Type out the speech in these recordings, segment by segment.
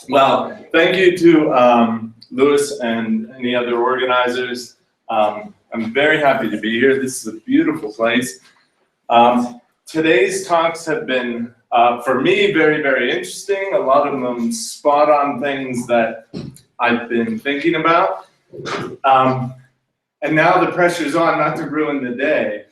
Well, thank you to Louis and any other organizers. I'm very happy to be here. This is a beautiful place. Today's talks have been, for me, very, very interesting. A lot of them spot on things that I've been thinking about. And now the pressure's on not to ruin the day.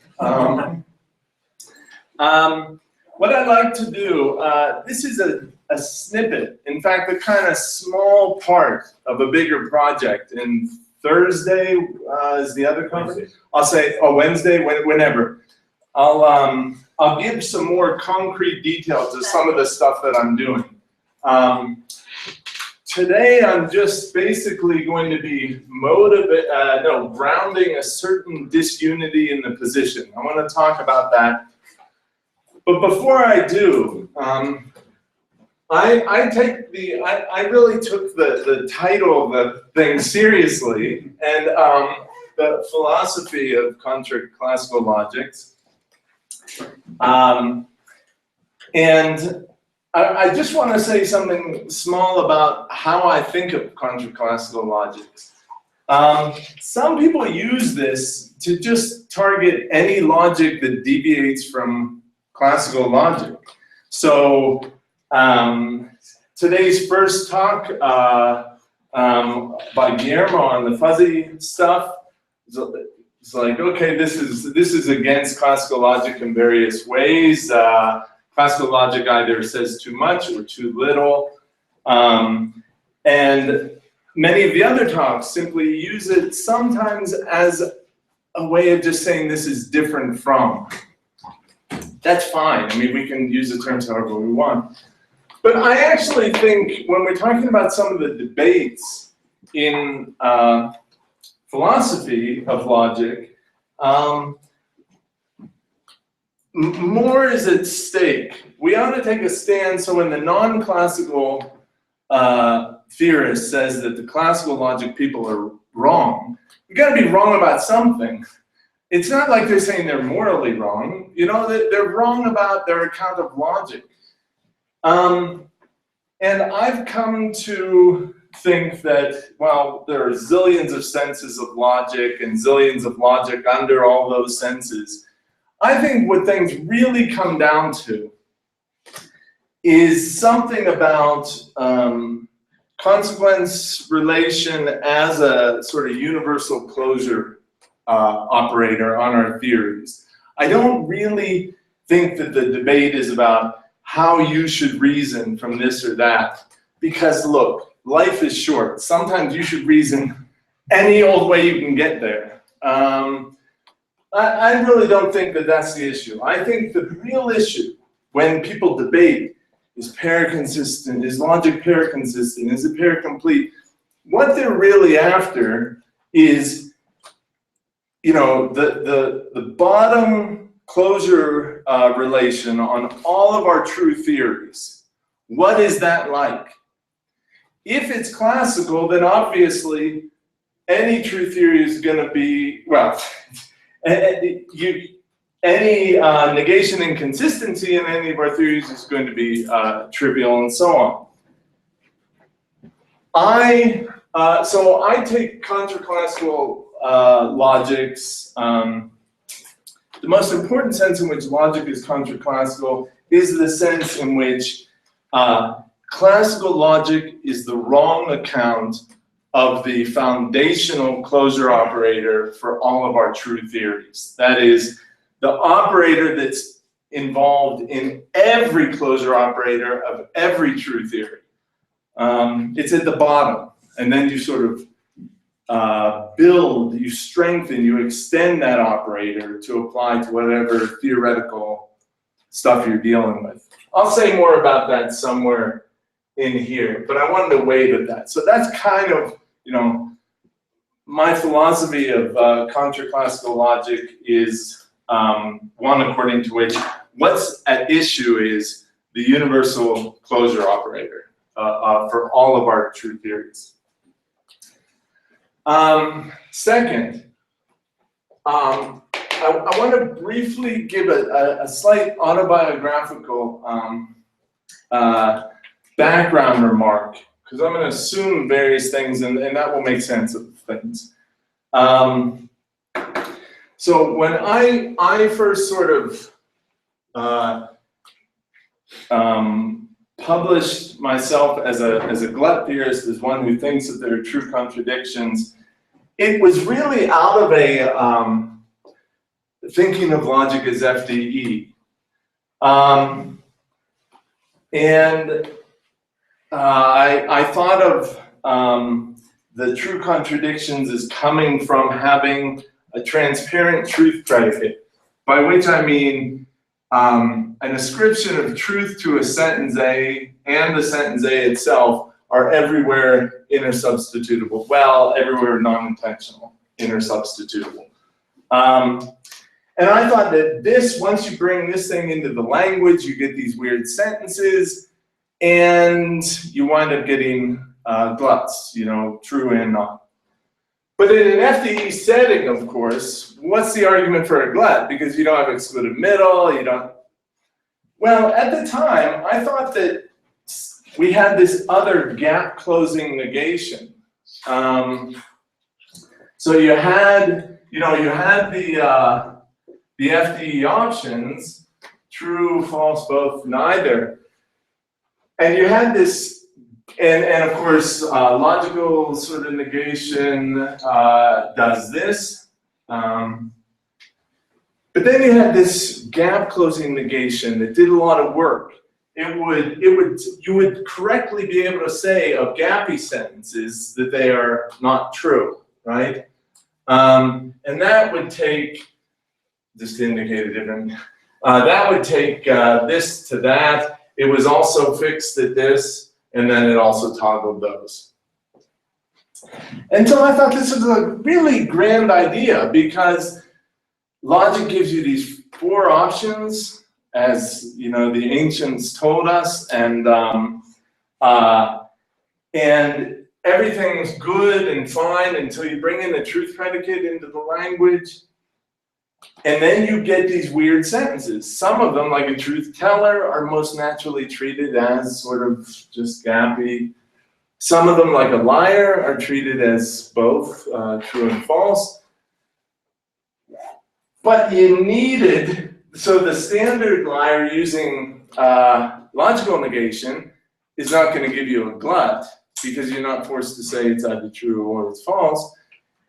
What I'd like to do, this is a snippet, in fact, a kind of small part of a bigger project. And Thursday is the other conference? I'll say, Wednesday, whenever. I'll give some more concrete details to some of the stuff that I'm doing. Today, I'm just basically going to be grounding a certain disunity in the position. I want to talk about that. But before I do, I really took the title of the thing seriously, and the philosophy of contra-classical logics. And I just want to say something small about how I think of contra-classical logics. Some people use this to just target any logic that deviates from classical logic. So today's first talk by Guillermo on the fuzzy stuff, it's like, okay, this is against classical logic in various ways. Classical logic either says too much or too little. And many of the other talks simply use it sometimes as a way of just saying this is different from. That's fine. I mean, we can use the terms however we want. But I actually think when we're talking about some of the debates in philosophy of logic, more is at stake. We ought to take a stand so when the non-classical theorist says that the classical logic people are wrong, you got to be wrong about something. It's not like they're saying they're morally wrong. You know, they're wrong about their account of logic. And I've come to think that, well, there are zillions of senses of logic and zillions of logic under all those senses. I think what things really come down to is something about consequence relation as a sort of universal closure operator on our theories. I don't really think that the debate is about how you should reason from this or that, because look, life is short. Sometimes you should reason any old way you can get there. I really don't think that that's the issue. I think the real issue when people debate is pair-consistent, is logic pair-consistent, is it pair-complete? What they're really after is, you know, the bottom closure relation on all of our true theories. What is that like? If it's classical, then obviously any true theory is going to be, well, any negation inconsistency in any of our theories is going to be trivial and so on. So I take contra-classical logics. The most important sense in which logic is contra-classical is the sense in which classical logic is the wrong account of the foundational closure operator for all of our true theories. That is, the operator that's involved in every closure operator of every true theory. It's at the bottom, and then you sort of build, you strengthen, you extend that operator to apply to whatever theoretical stuff you're dealing with. I'll say more about that somewhere in here, but I wanted to wave at that. So that's kind of, you know, my philosophy of contra-classical logic is one according to which what's at issue is the universal closure operator for all of our true theories. Second, I want to briefly give a slight autobiographical background remark because I'm going to assume various things, and that will make sense of things. So when I first sort of published myself as a glut theorist, as one who thinks that there are true contradictions, it was really out of a thinking of logic as FDE. I thought of the true contradictions as coming from having a transparent truth predicate, by which I mean an ascription of truth to a sentence A and the sentence A itself are everywhere intersubstitutable. Well, everywhere non-intentional, intersubstitutable. And I thought that this, once you bring this thing into the language, you get these weird sentences, and you wind up getting gluts, you know, true and not. But in an FDE setting, of course, what's the argument for a glut? Because you don't have excluded middle, you don't. Well, at the time, I thought that we had this other gap closing negation. So you had, you had the FDE options, true, false, both, neither. And you had this, and of course, logical sort of negation does this. But then you had this gap closing negation that did a lot of work. You would correctly be able to say of gappy sentences that they are not true, right? And that would take, just to indicate a different, that would take this to that. It was also fixed at this, and then it also toggled those. And so I thought this was a really grand idea, because logic gives you these 4 options, as you know the ancients told us, and everything's good and fine until you bring in the truth predicate into the language. And then you get these weird sentences. Some of them, like a truth teller, are most naturally treated as sort of just gappy. Some of them, like a liar, are treated as both true and false. But you needed, so the standard liar using logical negation is not going to give you a glut, because you're not forced to say it's either true or it's false.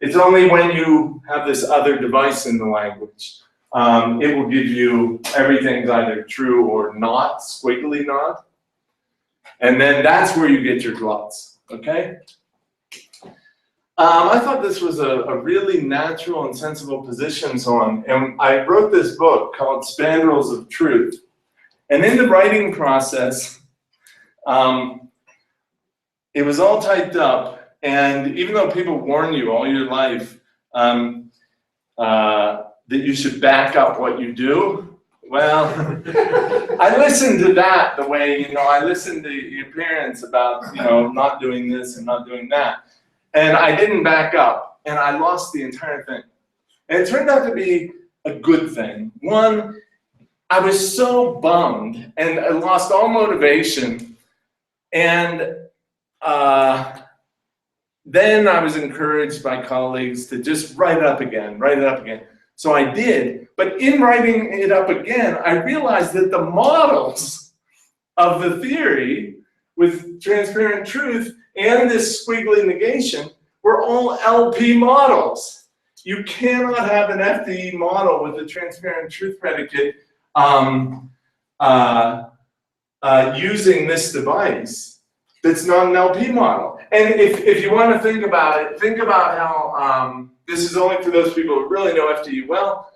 It's only when you have this other device in the language. It will give you everything's either true or not, squiggly not. And then that's where you get your gluts, okay? I thought this was a really natural and sensible position, and I wrote this book called Spandrels of Truth. And in the writing process, it was all typed up. And even though people warn you all your life that you should back up what you do, well, I listened to that the way, I listened to your parents about, not doing this and not doing that. And I didn't back up, and I lost the entire thing. And it turned out to be a good thing. One, I was so bummed, and I lost all motivation, and then I was encouraged by colleagues to just write it up again. So I did, but in writing it up again, I realized that the models of the theory with transparent truth and this squiggly negation were all LP models. You cannot have an FDE model with a transparent truth predicate using this device that's not an LP model. And if you want to think about it, think about how, this is only for those people who really know FDE well.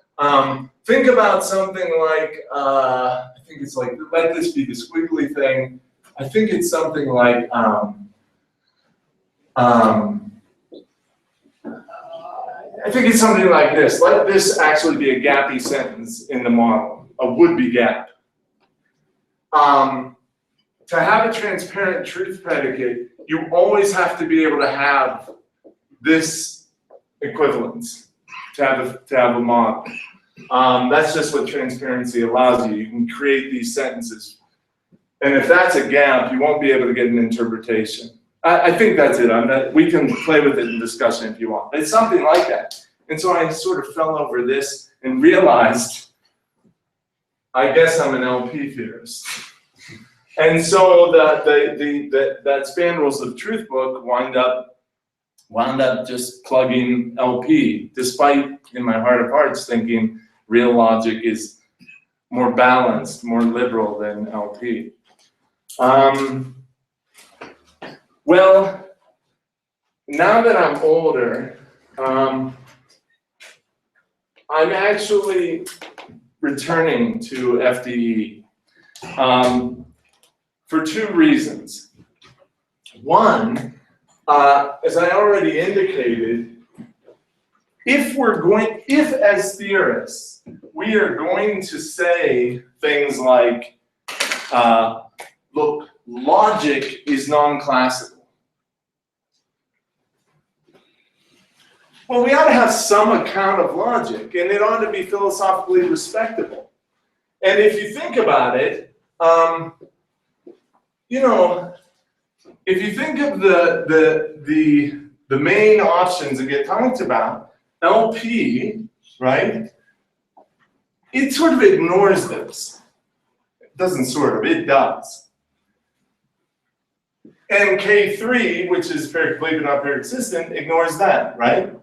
Think about something like, I think it's like, let this be the squiggly thing. I think it's something like, I think it's something like this. Let this actually be a gappy sentence in the model, a would-be gap. To have a transparent truth predicate, you always have to be able to have this equivalence to have a model. That's just what transparency allows you. You can create these sentences. And if that's a gap, you won't be able to get an interpretation. I think that's it. We can play with it in discussion if you want. It's something like that. And so I sort of fell over this and realized, I guess I'm an LP theorist. And so that Span Rules of Truth book wound up just plugging LP, despite in my heart of hearts thinking real logic is more balanced, more liberal than LP. Well, now that I'm older, I'm actually returning to FDE for two reasons. One, as I already indicated, if as theorists, we are going to say things like, look, logic is non-classical. Well, we ought to have some account of logic, and it ought to be philosophically respectable. And if you think about it, you know, if you think of the main options that get talked about, LP, right? It sort of ignores this. It doesn't sort of, it does. And K3, which is pericope not persistent, ignores that, right?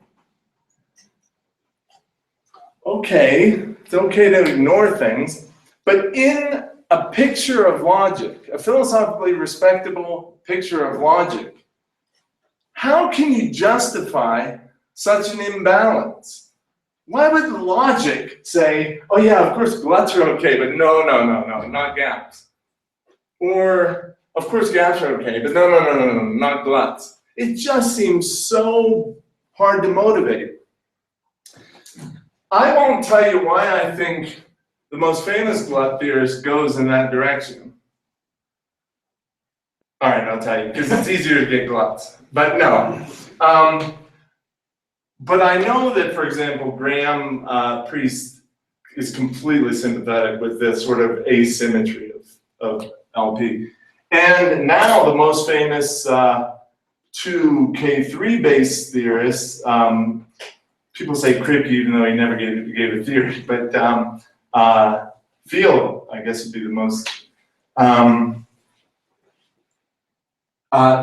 Okay, it's okay to ignore things, but in a picture of logic, a philosophically respectable picture of logic, how can you justify such an imbalance? Why would logic say, oh yeah, of course gluts are okay, but no, not gaps? Or, of course gaps are okay, but no, not gluts. It just seems so hard to motivate. I won't tell you why I think the most famous glut theorist goes in that direction. All right, I'll tell you, because it's easier to get gluts. But no. But I know that, for example, Graham Priest is completely sympathetic with this sort of asymmetry of LP. And now the most famous two K3-based theorists, people say Kripke, even though he never gave a theory, but Beall, I guess, would be the most.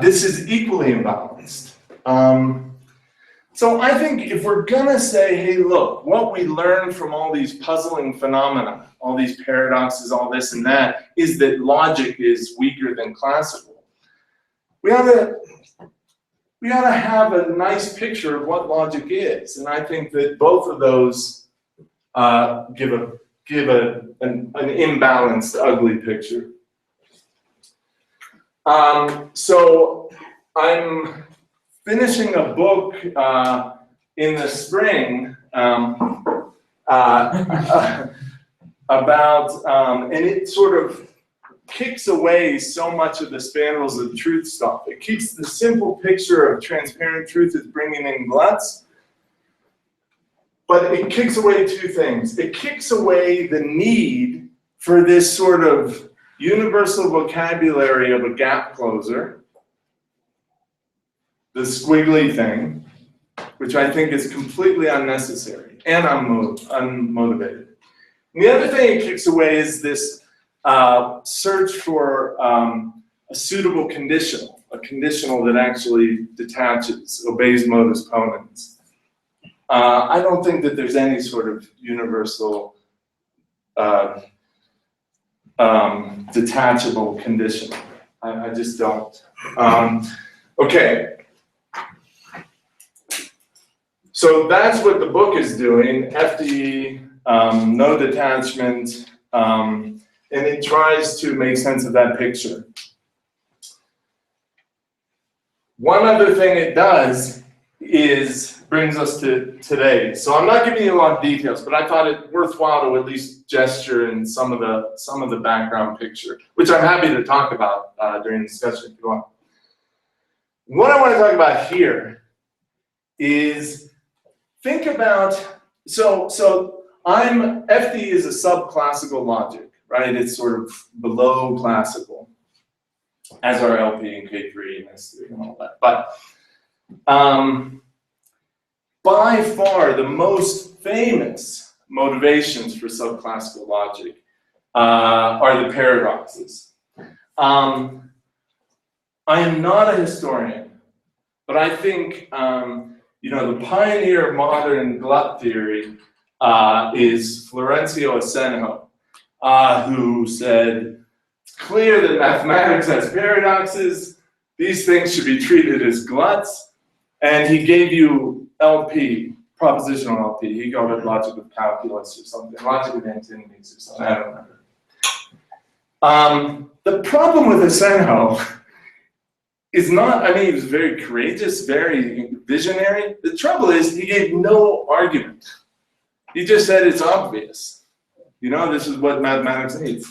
This is equally imbalanced. So I think if we're gonna say, hey, look, what we learn from all these puzzling phenomena, all these paradoxes, all this and that, is that logic is weaker than classical. We ought to have a nice picture of what logic is, and I think that both of those give an imbalanced, ugly picture. So I'm finishing a book in the spring about, and it sort of kicks away so much of the Span Rules of Truth stuff. It keeps the simple picture of transparent truth as bringing in gluts, but it kicks away two things. It kicks away the need for this sort of universal vocabulary of a gap closer, the squiggly thing, which I think is completely unnecessary and unmotivated. And the other thing it kicks away is this search for a suitable conditional, a conditional that actually detaches, obeys modus ponens. I don't think that there's any sort of universal detachable conditional. I just don't. Okay. So that's what the book is doing, FDE, no detachment, and it tries to make sense of that picture. One other thing it does is brings us to today. So I'm not giving you a lot of details, but I thought it worthwhile to at least gesture in some of the background picture, which I'm happy to talk about during the discussion if you want. What I want to talk about here is think about, so FD is a subclassical logic, right? It's sort of below classical. as are LP and K3 and S3 and all that. But by far the most famous motivations for subclassical logic are the paradoxes. I am not a historian, but I think the pioneer of modern glut theory is Florencio Asenjo, who said, it's clear that mathematics has paradoxes, these things should be treated as gluts, and he gave you LP, propositional LP, he called it logic of calculus or something, logic of antinomies or something, I don't remember. The problem with Asenjo is not, he was very courageous, very visionary. The trouble is he gave no argument. He just said it's obvious. This is what mathematics needs.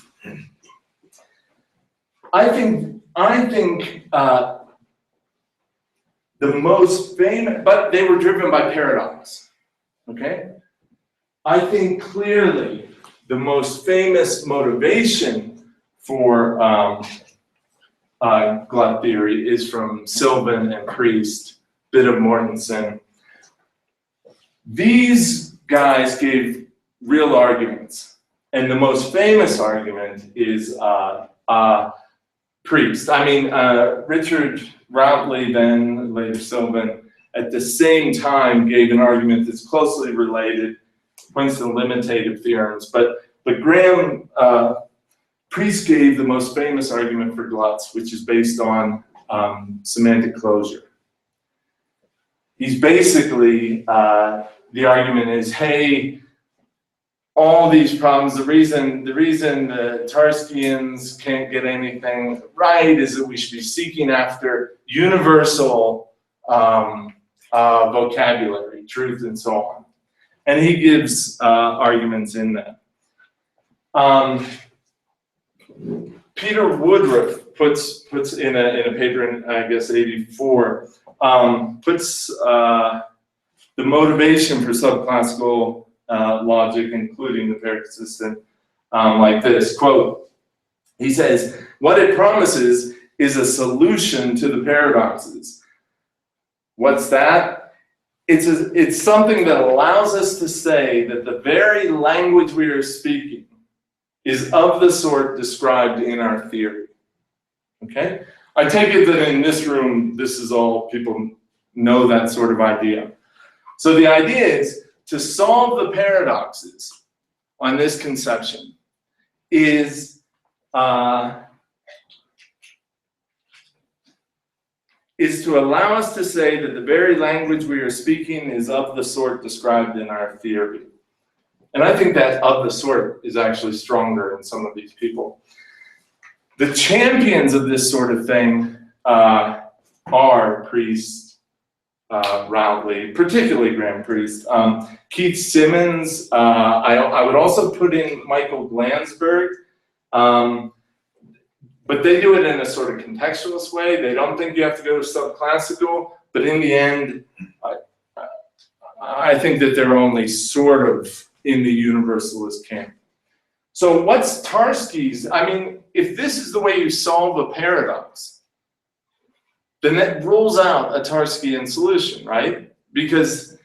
I think the most famous, but they were driven by paradox, okay? I think clearly the most famous motivation for glut theory is from Sylvan and Priest, bit of Mortensen. These guys gave real arguments, and the most famous argument is Priest. Richard Routley, then later Sylvan, at the same time gave an argument that's closely related, points to limitative theorems, but Graham Priest gave the most famous argument for gluts, which is based on semantic closure. He's basically, the argument is, hey, all these problems, the reason the Tarskians can't get anything right is that we should be seeking after universal vocabulary, truth, and so on. And he gives arguments in that. Peter Woodruff puts in a paper in, I guess, '84, puts the motivation for subclassical logic, including the pair-consistent, like this, quote, he says, what it promises is a solution to the paradoxes. What's that? It's something that allows us to say that the very language we are speaking is of the sort described in our theory, okay? I take it that in this room, this is all people know that sort of idea. So the idea is to solve the paradoxes on this conception is to allow us to say that the very language we are speaking is of the sort described in our theory. And I think that of the sort is actually stronger in some of these people. The champions of this sort of thing are Priest, Routley, particularly Graham Priest, Keith Simmons. I would also put in Michael Glansberg, but they do it in a sort of contextualist way. They don't think you have to go to subclassical, but in the end, I think that they're only sort of in the universalist camp. So what's Tarski's? If this is the way you solve a paradox, then that rules out a Tarskian solution, right? Because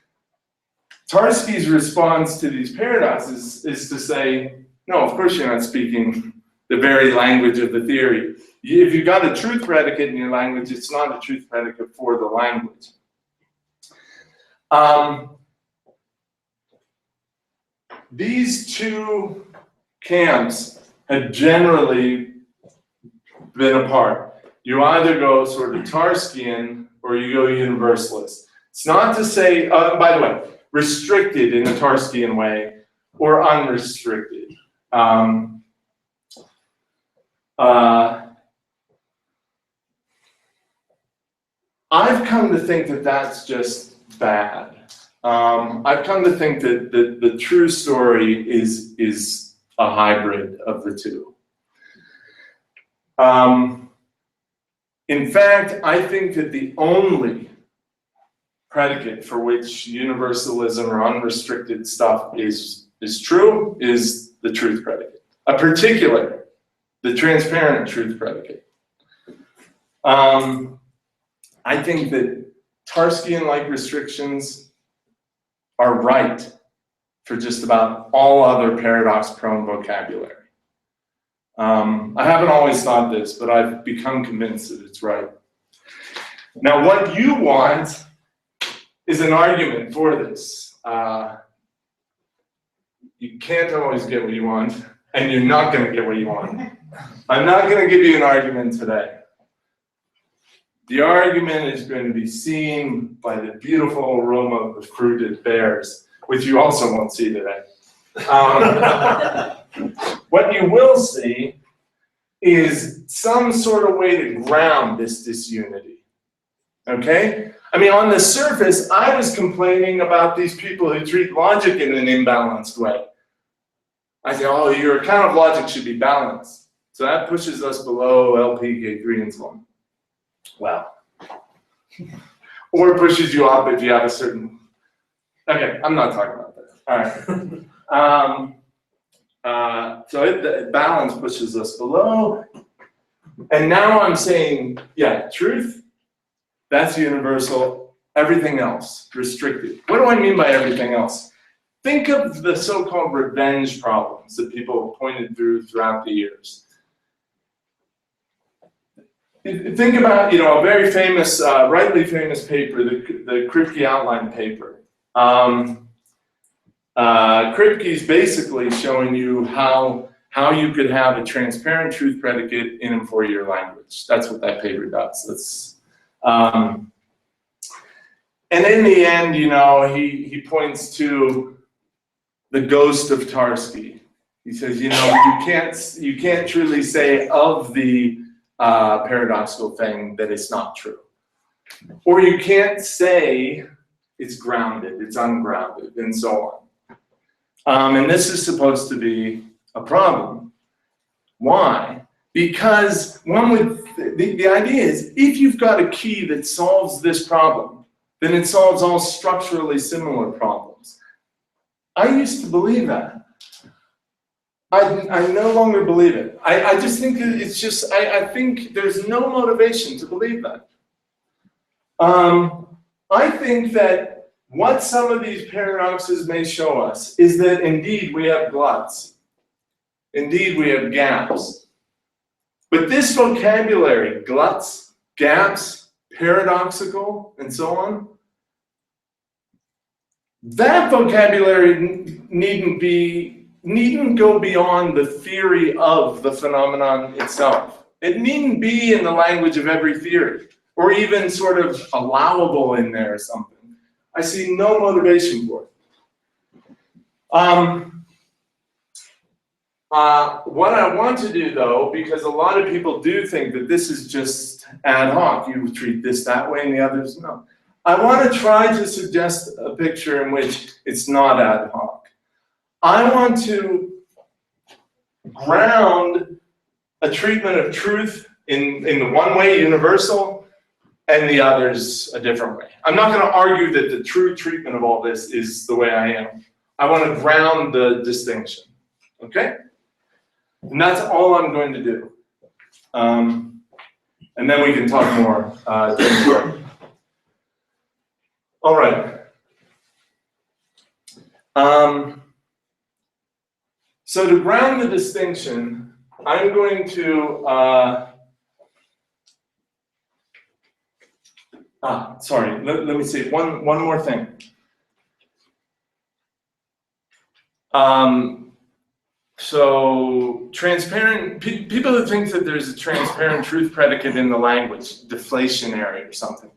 Tarski's response to these paradoxes is to say, no, of course you're not speaking the very language of the theory. If you've got a truth predicate in your language, it's not a truth predicate for the language. These two camps have generally been apart. You either go sort of Tarskian or you go universalist. It's not to say, by the way, restricted in a Tarskian way or unrestricted. I've come to think that that's just bad. I've come to think that the true story is a hybrid of the two. In fact, I think that the only predicate for which universalism or unrestricted stuff is true is the truth predicate. A particular, the transparent truth predicate. I think that Tarskian-like restrictions are right for just about all other paradox-prone vocabulary. I haven't always thought this, but I've become convinced that it's right. Now, what you want is an argument for this. You can't always get what you want, and you're not going to get what you want. I'm not going to give you an argument today. The argument is going to be seen by the beautiful aroma of the fruited bears, which you also won't see today. What you will see is some sort of way to ground this disunity. Okay? I mean, on the surface, I was complaining about these people who treat logic in an imbalanced way. I say, oh, your account of logic should be balanced. So that pushes us below LP, K3, and so on. Well, or pushes you up if you have a certain, okay, I'm not talking about that. All right. The balance pushes us below. And now I'm saying, yeah, truth, that's universal. Everything else, restricted. What do I mean by everything else? Think of the so-called revenge problems that people have pointed throughout the years. Think about, a very famous, rightly famous paper, the Kripke outline paper. Kripke's basically showing you how you could have a transparent truth predicate in a four-year language. That's what that paper does. And in the end, he points to the ghost of Tarski. He says, you can't truly say of the paradoxical thing that it's not true. Or you can't say it's grounded, it's ungrounded, and so on. And this is supposed to be a problem. Why? Because the idea is, if you've got a key that solves this problem, then it solves all structurally similar problems. I used to believe that. I no longer believe it. I just think it's just, I think there's no motivation to believe that. I think that what some of these paradoxes may show us is that indeed we have gluts. Indeed we have gaps. But this vocabulary, gluts, gaps, paradoxical, and so on, that vocabulary needn't go beyond the theory of the phenomenon itself. It needn't be in the language of every theory, or even sort of allowable in there or something. I see no motivation for it. What I want to do, though, because a lot of people do think that this is just ad hoc, you treat this that way and the others no. I want to try to suggest a picture in which it's not ad hoc. I want to ground a treatment of truth in the one way, universal, and the others a different way. I'm not going to argue that the true treatment of all this is the way I am. I want to ground the distinction, okay? And that's all I'm going to do. And then we can talk more. All right. So to ground the distinction, I'm going to, sorry, let me say one more thing. So transparent, people who think that there's a transparent truth predicate in the language, deflationary or something,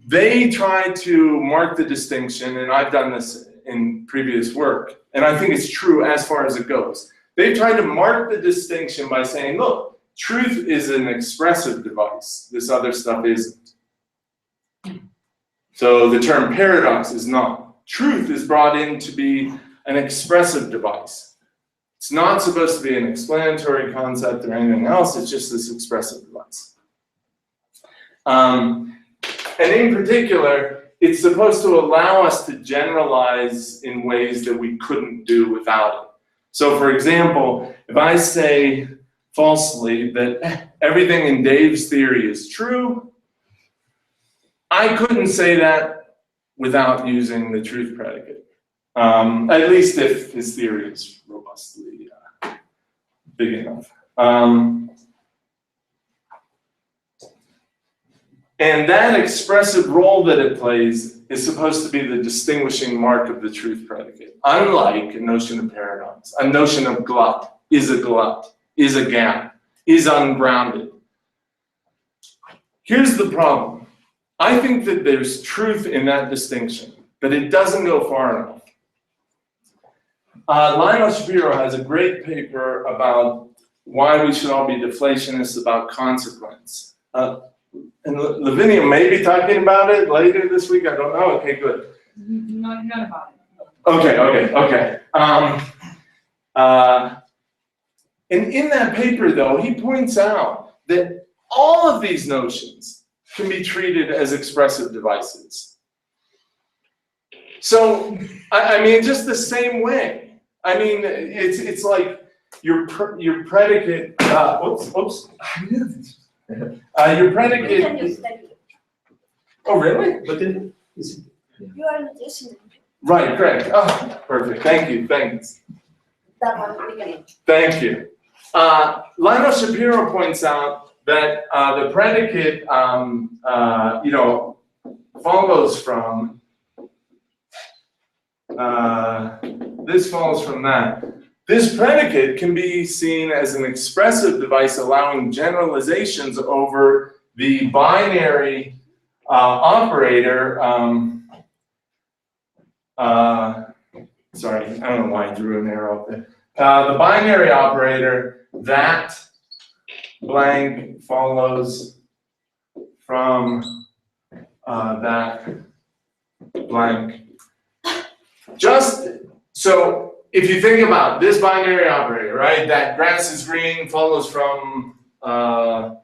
they try to mark the distinction, and I've done this in previous work, and I think it's true as far as it goes. They try to mark the distinction by saying, look, truth is an expressive device. This other stuff isn't. So the term paradox is not. Truth is brought in to be an expressive device. It's not supposed to be an explanatory concept or anything else. It's just this expressive device. And in particular, it's supposed to allow us to generalize in ways that we couldn't do without it. So for example, if I say falsely that everything in Dave's theory is true, I couldn't say that without using the truth predicate. At least if his theory is robustly big enough. And that expressive role that it plays is supposed to be the distinguishing mark of the truth predicate. Unlike a notion of paradox, a notion of glut, is a gap, is ungrounded. Here's the problem. I think that there's truth in that distinction, but it doesn't go far enough. Lionel Shapiro has a great paper about why we should all be deflationists about consequence. And Lavinia may be talking about it later this week. I don't know. Okay, good. Not about it. Okay. And in that paper, though, he points out that all of these notions can be treated as expressive devices. So, I mean, just the same way. I mean, it's like your predicate. Whoops. I knew this. Your predicate. Oh, really? But then, You are listening. Right, correct. Oh, perfect. Thank you. Thanks. That one beginning. Thank you. Lionel Shapiro points out that the predicate, follows from. This follows from that. This predicate can be seen as an expressive device allowing generalizations over the binary operator. Sorry, I don't know why I drew an arrow up there. The binary operator that blank follows from that blank. Just so if you think about this binary operator, right? That grass is green follows from that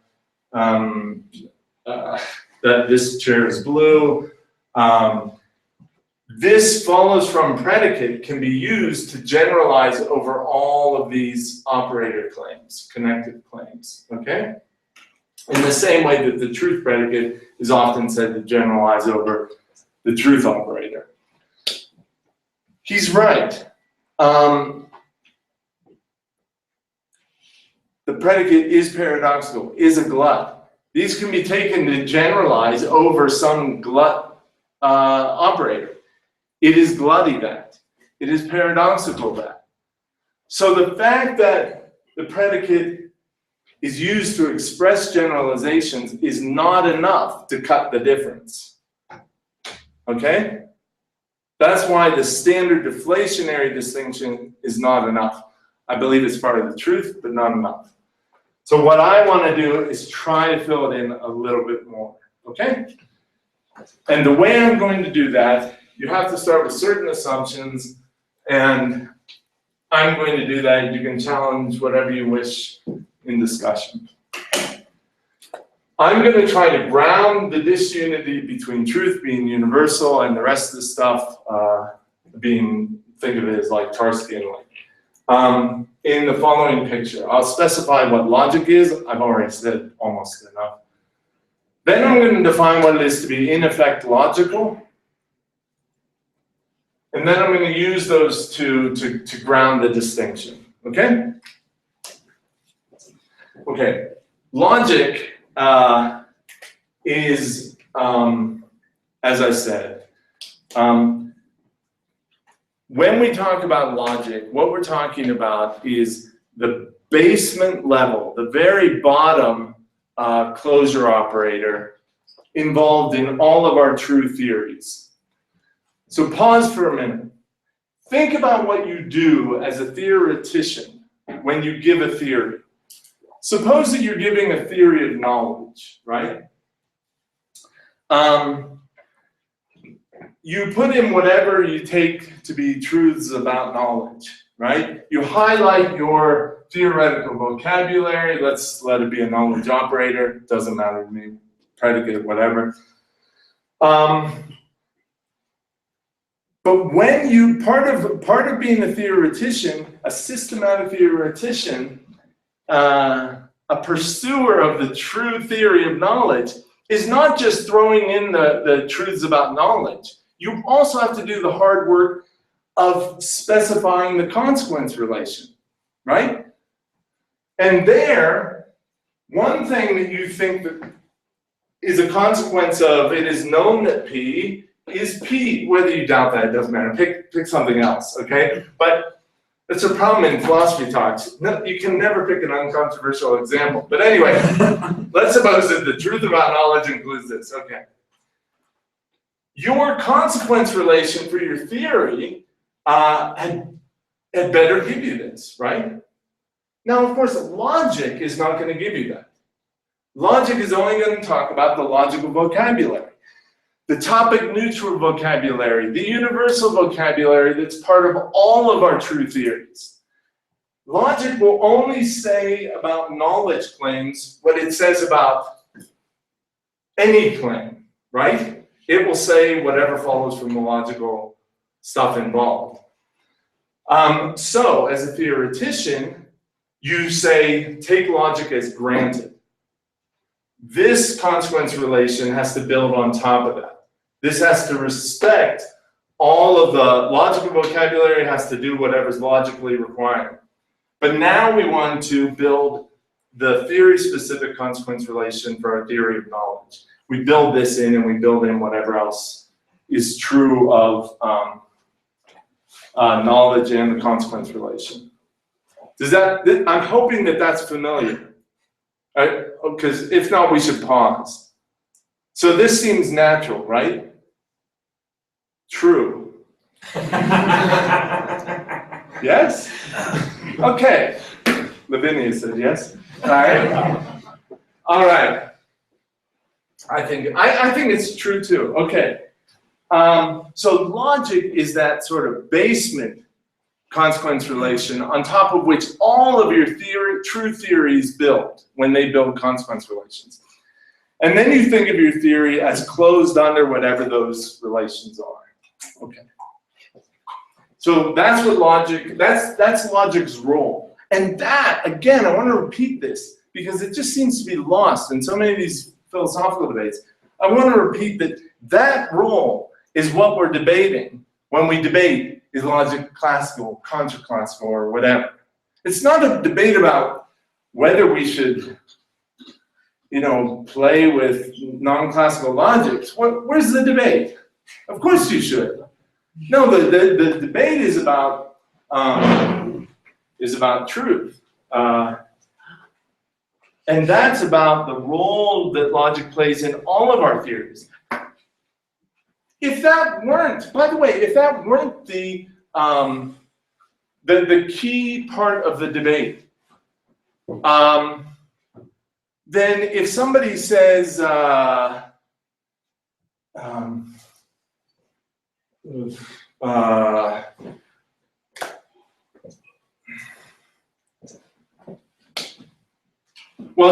this chair is blue. This follows from predicate can be used to generalize over all of these operator claims, connected claims, okay? In the same way that the truth predicate is often said to generalize over the truth operator. He's right. The predicate is paradoxical, is a glut. These can be taken to generalize over some glut operator. It is glutty that. It is paradoxical that. So the fact that the predicate is used to express generalizations is not enough to cut the difference. Okay? That's why the standard deflationary distinction is not enough. I believe it's part of the truth, but not enough. So what I want to do is try to fill it in a little bit more. Okay? And the way I'm going to do that, you have to start with certain assumptions, and I'm going to do that. You can challenge whatever you wish in discussion. I'm going to try to ground the disunity between truth being universal and the rest of the stuff being, think of it as like Tarski and like. In the following picture, I'll specify what logic is. I've already said almost enough. Then I'm going to define what it is to be in effect logical. And then I'm going to use those to ground the distinction, okay? Okay, logic is, as I said, when we talk about logic, what we're talking about is the basement level, the very bottom closure operator involved in all of our true theories. So pause for a minute. Think about what you do as a theoretician when you give a theory. Suppose that you're giving a theory of knowledge, right? You put in whatever you take to be truths about knowledge, right? You highlight your theoretical vocabulary. Let's let it be a knowledge operator. Doesn't matter to me, predicate, whatever. But when you, part of being a theoretician, a systematic theoretician, a pursuer of the true theory of knowledge is not just throwing in the truths about knowledge. You also have to do the hard work of specifying the consequence relation, right? And there, one thing that you think that is a consequence of it is known that P is P. Whether you doubt that, it doesn't matter. Pick something else, okay? But it's a problem in philosophy talks. No, you can never pick an uncontroversial example. But anyway, let's suppose that the truth about knowledge includes this, okay? Your consequence relation for your theory had better give you this, right? Now, of course, logic is not going to give you that. Logic is only going to talk about the logical vocabulary, the topic-neutral vocabulary, the universal vocabulary that's part of all of our true theories. Logic will only say about knowledge claims what it says about any claim, right? It will say whatever follows from the logical stuff involved. So, as a theoretician, you say, take logic as granted. This consequence relation has to build on top of that. This has to respect all of the logical vocabulary, has to do whatever's logically required. But now we want to build the theory-specific consequence relation for our theory of knowledge. We build this in and we build in whatever else is true of knowledge and the consequence relation. Does that, I'm hoping that that's familiar, right? Because if not, we should pause. So this seems natural, right? True. Yes? Okay. Lavinia said yes. All right. All right. I think it's true too. Okay. So logic is that sort of basement consequence relation on top of which all of your true theories build when they build consequence relations. And then you think of your theory as closed under whatever those relations are. Okay. So that's what logic, that's logic's role. And that, again, I want to repeat this because it just seems to be lost in so many of these philosophical debates. I want to repeat that that role is what we're debating when we debate is logic classical, contra-classical, or whatever. It's not a debate about whether we should, play with non-classical logics. Where's the debate? Of course you should. No, the debate is about truth. And that's about the role that logic plays in all of our theories. If that weren't, by the way, if that weren't the key part of the debate, then if somebody says, well,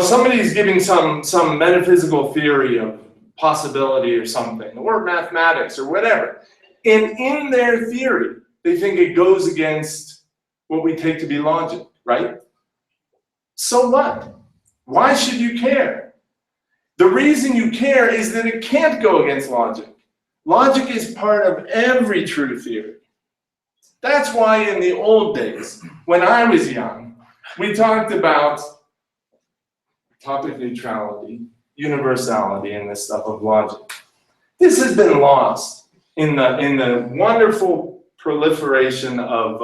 somebody's giving some metaphysical theory of possibility or something, or mathematics or whatever. And in their theory, they think it goes against what we take to be logic, right? So what? Why should you care? The reason you care is that it can't go against logic. Logic is part of every true theory. That's why in the old days, when I was young, we talked about topic neutrality, universality, and this stuff of logic. This has been lost in the wonderful proliferation of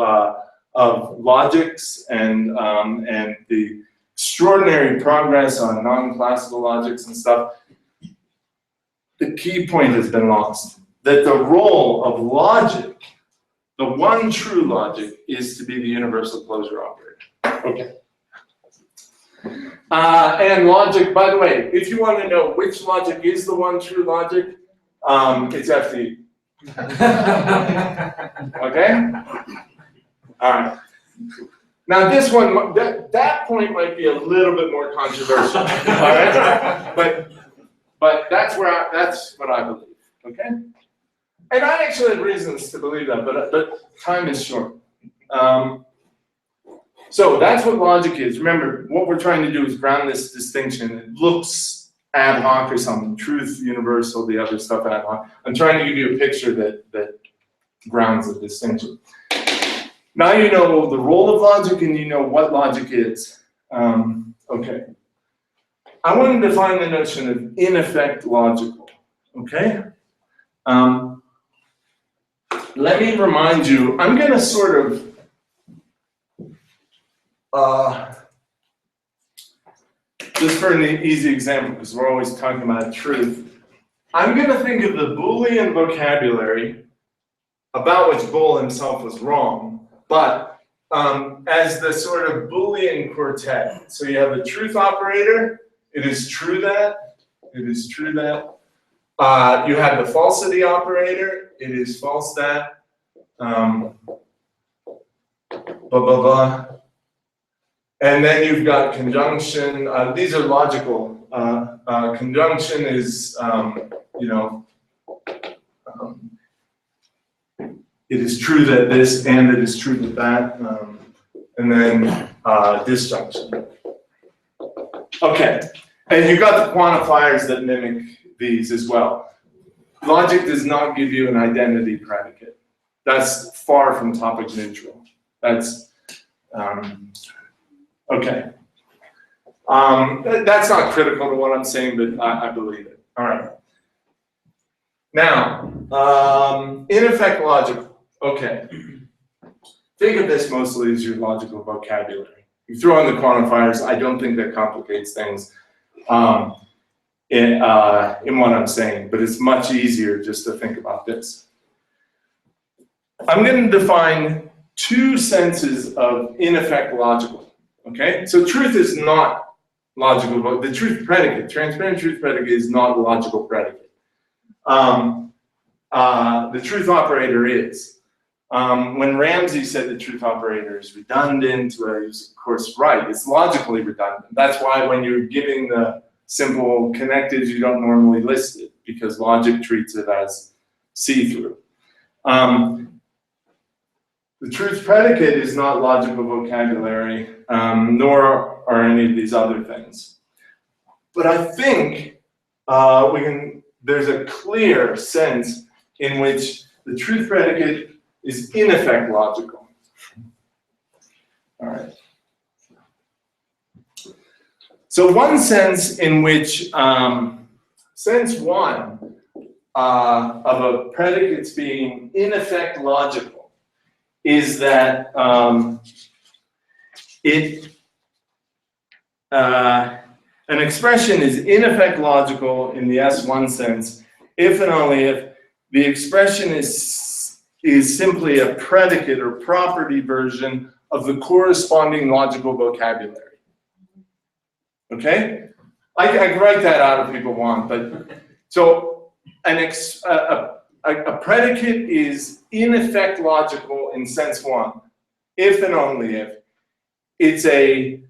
logics and the extraordinary progress on non-classical logics and stuff. The key point has been lost, that the role of logic, the one true logic, is to be the universal closure operator. Okay. And logic, by the way, if you want to know which logic is the one true logic, it's FD. Okay? All right. Now this one, that point might be a little bit more controversial. All right? But that's what I believe. Okay? And I actually have reasons to believe that, but time is short. So that's what logic is. Remember, what we're trying to do is ground this distinction. It looks ad hoc or something, truth universal, the other stuff ad hoc. I'm trying to give you a picture that grounds the distinction. Now you know the role of logic and you know what logic is. Okay. I want to define the notion of in effect logical, okay? Let me remind you, I'm going to sort of just for an easy example, because we're always talking about truth, I'm going to think of the Boolean vocabulary about which Beall himself was wrong, but as the sort of Boolean quartet. So you have the truth operator, it is true that, it is true that. You have the falsity operator, it is false that, blah, blah, blah. And then you've got conjunction. These are logical. Conjunction is, you know, it is true that this and it is true that that. And then disjunction. Okay, and you've got the quantifiers that mimic these as well. Logic does not give you an identity predicate. That's far from topic neutral. That's, okay. That's not critical to what I'm saying, but I believe it. All right. Now, in effect logic, okay. Think of this mostly as your logical vocabulary. You throw in the quantifiers, I don't think that complicates things in what I'm saying, but it's much easier just to think about this. I'm going to define two senses of in effect logical, okay? So truth is not logical, but the truth predicate, transparent truth predicate is not a logical predicate. The truth operator is. When Ramsey said the truth operator is redundant, he was of course right, it's logically redundant. That's why when you're giving the simple connecteds, you don't normally list it, because logic treats it as see-through. The truth predicate is not logical vocabulary, nor are any of these other things. But I think there's a clear sense in which the truth predicate is in effect logical. All right. So one sense in which, sense one of a predicate's being in effect logical is that an expression is in effect logical in the S1 sense if and only if the expression is simply a predicate or property version of the corresponding logical vocabulary. Okay? I can write that out if people want, but so a predicate is in effect logical in sense one, if and only if it's a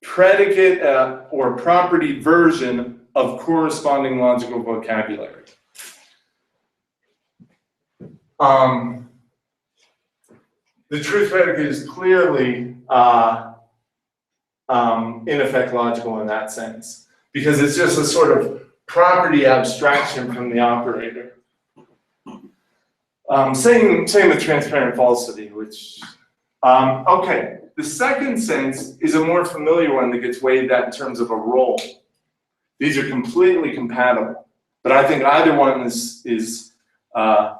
predicate or property version of corresponding logical vocabulary. The truth predicate is clearly in effect logical in that sense, because it's just a sort of property abstraction from the operator. Same with transparent falsity, which, okay. The second sense is a more familiar one that gets weighed at in terms of a role. These are completely compatible, but I think either one is a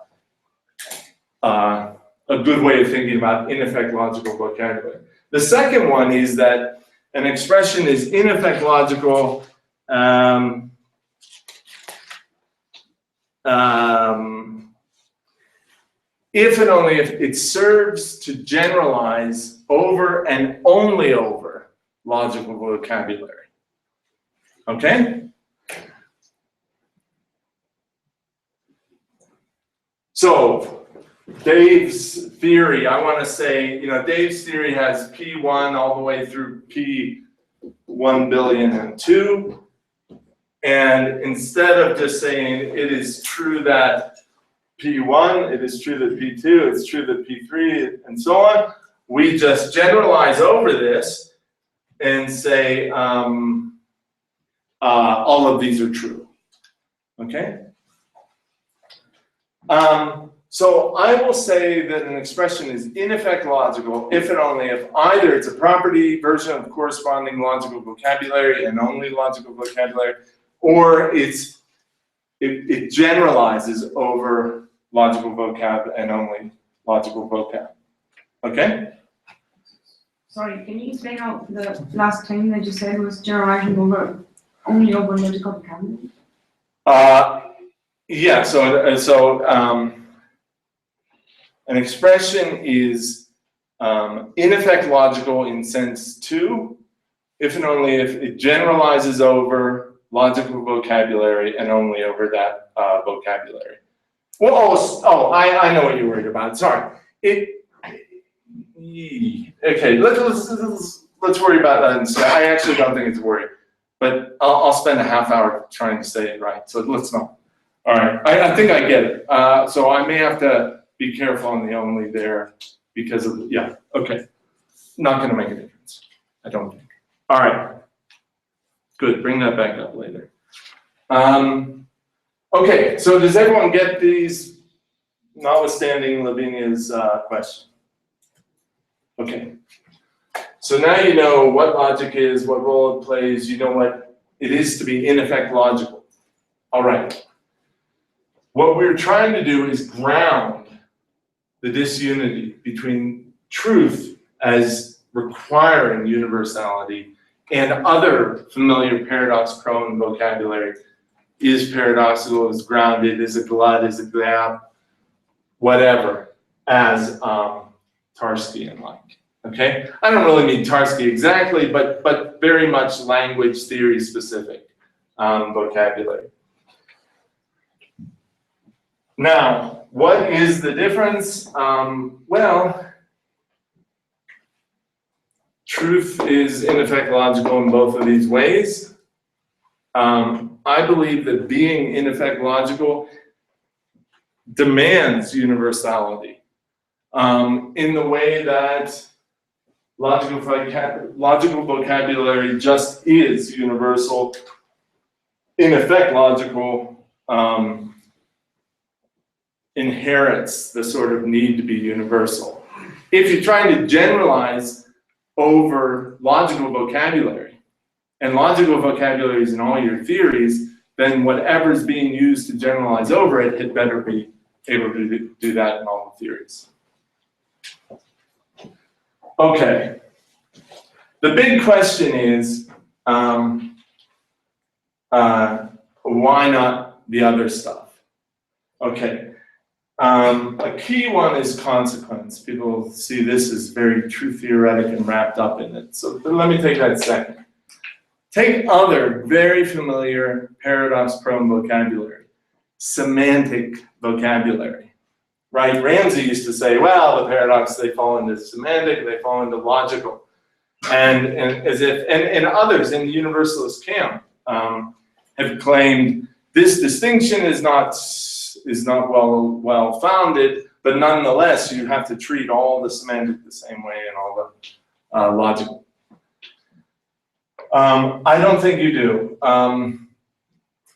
good way of thinking about in effect logical vocabulary. The second one is that an expression is in effect logical if and only if it serves to generalize over and only over logical vocabulary. Okay? So, Dave's theory, I want to say, you know, Dave's theory has P1 all the way through P1,000,000,002. And instead of just saying it is true that P1, it is true that P2, it's true that P3, and so on, we just generalize over this and say all of these are true. Okay? So I will say that an expression is in effect logical if and only if either it's a property version of corresponding logical vocabulary and only logical vocabulary, or it generalizes over logical vocab and only logical vocab. Okay? Sorry, can you explain how the last claim that you said was generalizing only over logical vocabulary? Yeah, so an expression is in effect logical in sense 2, if and only if it generalizes over logical vocabulary and only over that vocabulary. Well, I know what you're worried about. Sorry. Okay, let's worry about that instead. I actually don't think it's a worry, but I'll spend a half hour trying to say it right. So let's not. All right, I think I get it. So I may have to be careful on the only there because of yeah. Okay, not going to make a difference. I don't think. All right. Good. Bring that back up later. Okay. So does everyone get these? Notwithstanding Lavinia's question. Okay. So now you know what logic is, what role it plays. You know what it is to be in effect logical. All right. What we're trying to do is ground the disunity between truth as requiring universality and other familiar paradox-prone vocabulary. Is paradoxical, is grounded, is a glut, is a gap, whatever, as Tarski and like. Okay? I don't really mean Tarski exactly, but very much language theory specific vocabulary. Now, what is the difference? Well, truth is in effect logical in both of these ways. I believe that being in effect logical demands universality in the way that logical vocabulary just is universal. In effect logical inherits the sort of need to be universal. If you're trying to generalize over logical vocabulary, and logical vocabulary is in all your theories, then whatever's being used to generalize over it had better be able to do that in all the theories. Okay. The big question is, why not the other stuff? Okay. A key one is consequence. People see this as very true theoretic and wrapped up in it. So let me take that second. Take other very familiar paradox-prone vocabulary, semantic vocabulary, right? Ramsey used to say, well, the paradox, they fall into semantic, they fall into logical. And as if, and others in the universalist camp have claimed this distinction is not well founded, but nonetheless you have to treat all the semantic the same way and all the logical. I don't think you do.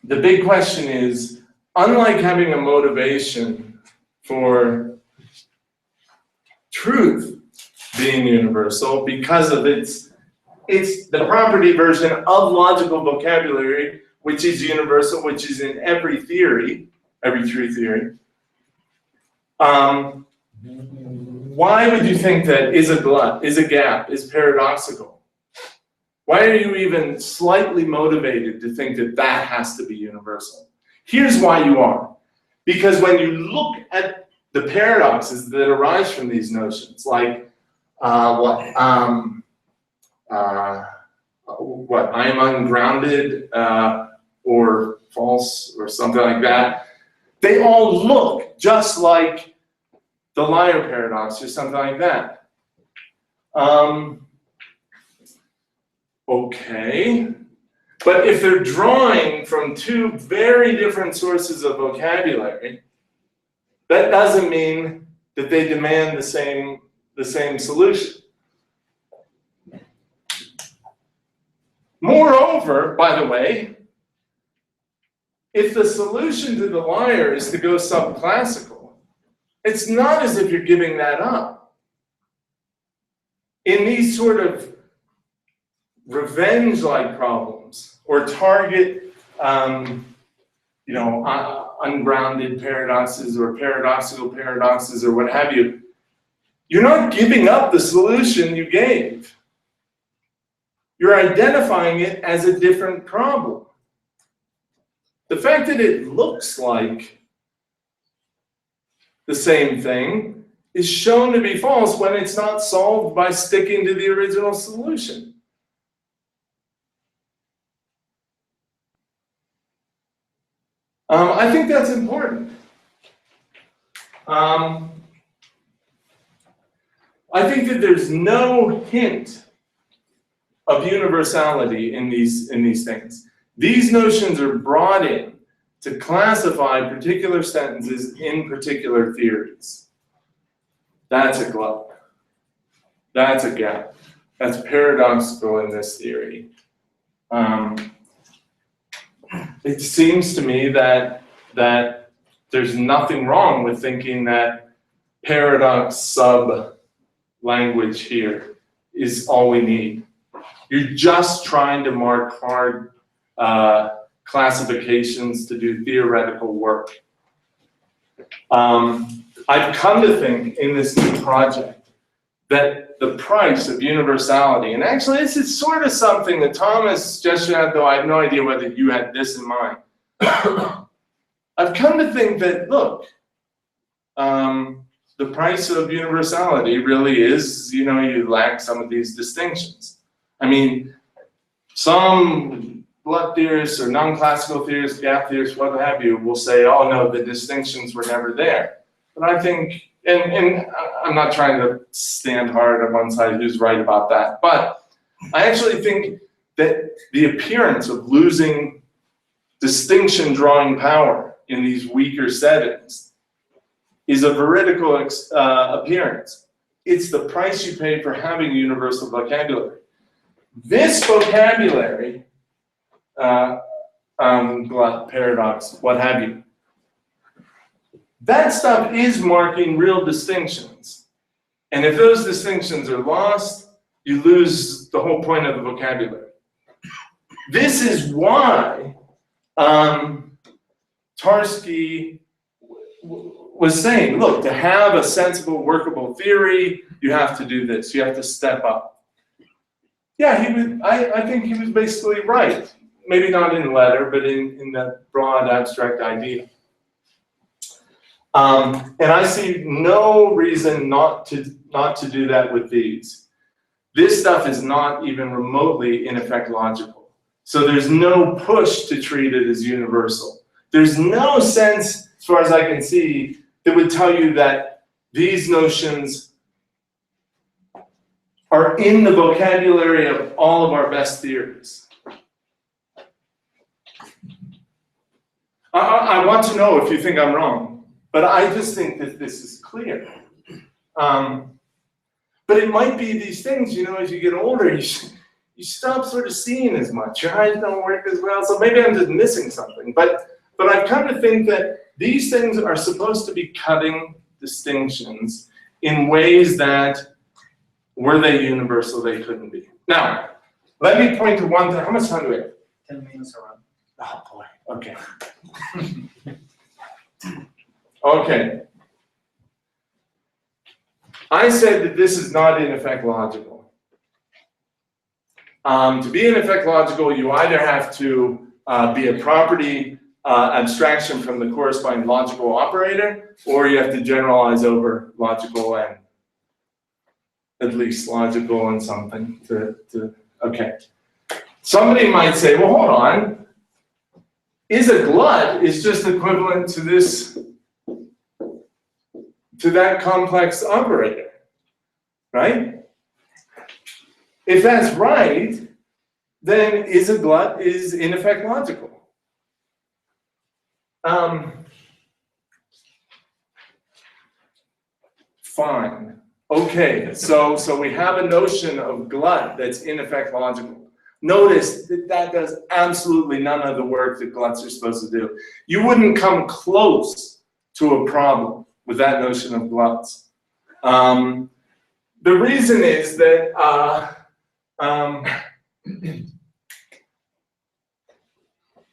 The big question is, unlike having a motivation for truth being universal because of it's the property version of logical vocabulary, which is universal, which is in every theory, every true theory. Why would you think that is a glut, is a gap, is paradoxical? Why are you even slightly motivated to think that that has to be universal? Here's why you are. Because when you look at the paradoxes that arise from these notions, like I am ungrounded or false or something like that, they all look just like the liar paradox or something like that. Okay, but if they're drawing from two very different sources of vocabulary, that doesn't mean that they demand the same the same solution. Moreover, by the way, if the solution to the liar is to go subclassical, it's not as if you're giving that up. In these sort of revenge-like problems, or target, ungrounded paradoxes or paradoxical paradoxes or what have you, you're not giving up the solution you gave. You're identifying it as a different problem. The fact that it looks like the same thing is shown to be false when it's not solved by sticking to the original solution. I think that's important. I think that there's no hint of universality in these things. These notions are brought in to classify particular sentences in particular theories. That's a glut. That's a gap. That's paradoxical in this theory. It seems to me that there's nothing wrong with thinking that paradox sub-language here is all we need. You're just trying to mark hard classifications to do theoretical work. I've come to think in this new project that the price of universality, and actually this is sort of something that Thomas gestured at, though I have no idea whether you had this in mind. I've come to think that, look, the price of universality really is, you lack some of these distinctions. I mean, some blood theorists or non-classical theorists, gap theorists, what have you, will say, oh no, the distinctions were never there. But I think, and I'm not trying to stand hard on one side who's right about that, but I actually think that the appearance of losing distinction drawing power in these weaker settings is a veridical appearance. It's the price you pay for having universal vocabulary. This vocabulary, paradox, what have you, that stuff is marking real distinctions. And if those distinctions are lost, you lose the whole point of the vocabulary. This is why Tarski was saying, look, to have a sensible, workable theory, you have to do this. You have to step up. Yeah, I think he was basically right. Maybe not in the letter, but in the broad abstract idea. And I see no reason not to do that with these. This stuff is not even remotely, in effect, logical. So there's no push to treat it as universal. There's no sense, as far as I can see, that would tell you that these notions are in the vocabulary of all of our best theories. I want to know if you think I'm wrong, but I just think that this is clear. But it might be these things, as you get older, you stop sort of seeing as much. Your eyes don't work as well, so maybe I'm just missing something. But I've come to think that these things are supposed to be cutting distinctions in ways that, were they universal, they couldn't be. Now, let me point to one thing. How much time do we have? 10 minutes around. Oh boy, okay. Okay. I said that this is not in effect logical. To be in effect logical, you either have to be a property abstraction from the corresponding logical operator, or you have to generalize over logical and at least logical and something okay. Somebody might say, well, hold on. Is a glut is just equivalent to this, to that complex operator, right? If that's right, then is a glut is in effect logical. Fine. Okay, so we have a notion of glut that's in effect logical. Notice that that does absolutely none of the work that gluts are supposed to do. You wouldn't come close to a problem with that notion of gluts. The reason is that,